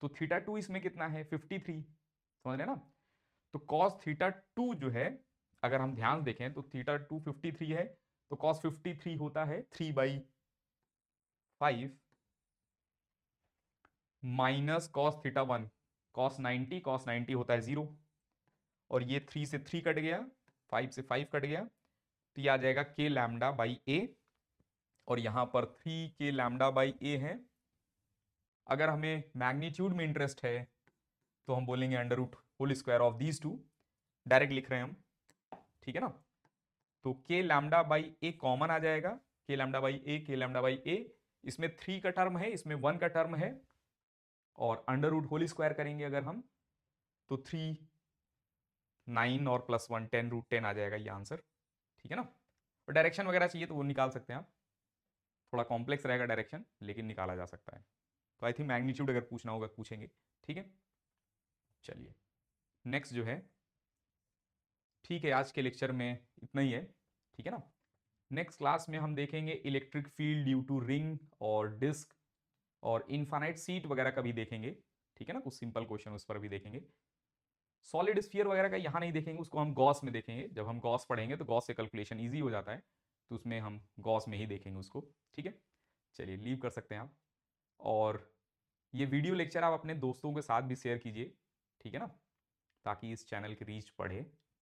तो थीटा 2 इसमें कितना है 53, समझ रहे ना। तो कॉस थीटा 2 जो है, अगर हम ध्यान देखें तो थीटा 2 53 है, तो कॉस 53 होता है 3/5 माइनस कॉस थीटा 1, कॉस 90 होता है 0, और ये 3 से 3 कट गया, 5 से 5 कट गया, तो ये आ जाएगा के लैम्डा बाई ए, और यहां पर 3k लैम्डा बाई ए है। अगर हमें मैग्नीट्यूड में इंटरेस्ट है तो हम बोलेंगे under root whole square of these two, direct लिख रहे हैं हम, ठीक है ना। तो K lambda by A common आ जाएगा, के लैम्डा बाई ए, इसमें 3 का टर्म है, इसमें 1 का टर्म है, और अंडर रूट होल स्क्वायर करेंगे अगर हम, तो 3 9 और प्लस 1 10√10 आ जाएगा ये आंसर, ठीक है ना। और डायरेक्शन वगैरह चाहिए तो वो निकाल सकते हैं आप, थोड़ा कॉम्प्लेक्स रहेगा डायरेक्शन, लेकिन निकाला जा सकता है। तो आई थिंक मैग्नीट्यूड अगर पूछना होगा पूछेंगे, ठीक है। चलिए नेक्स्ट जो है, ठीक है, आज के लेक्चर में इतना ही है, ठीक है ना। नेक्स्ट क्लास में हम देखेंगे electric field due to ring और डिस्क और इनफाइनाइट सीट वगैरह का भी देखेंगे, ठीक है ना, कुछ सिंपल क्वेश्चन उस पर भी देखेंगे। सॉलिड स्फीयर वगैरह का यहाँ नहीं देखेंगे, उसको हम गॉस में देखेंगे, जब हम गॉस पढ़ेंगे तो गॉस से कैलकुलेशन ईजी हो जाता है, तो उसमें हम गॉस में ही देखेंगे उसको, ठीक है। चलिए लीव कर सकते हैं आप, और ये वीडियो लेक्चर आप अपने दोस्तों के साथ भी शेयर कीजिए, ठीक है ना, ताकि इस चैनल की रीच बढ़े।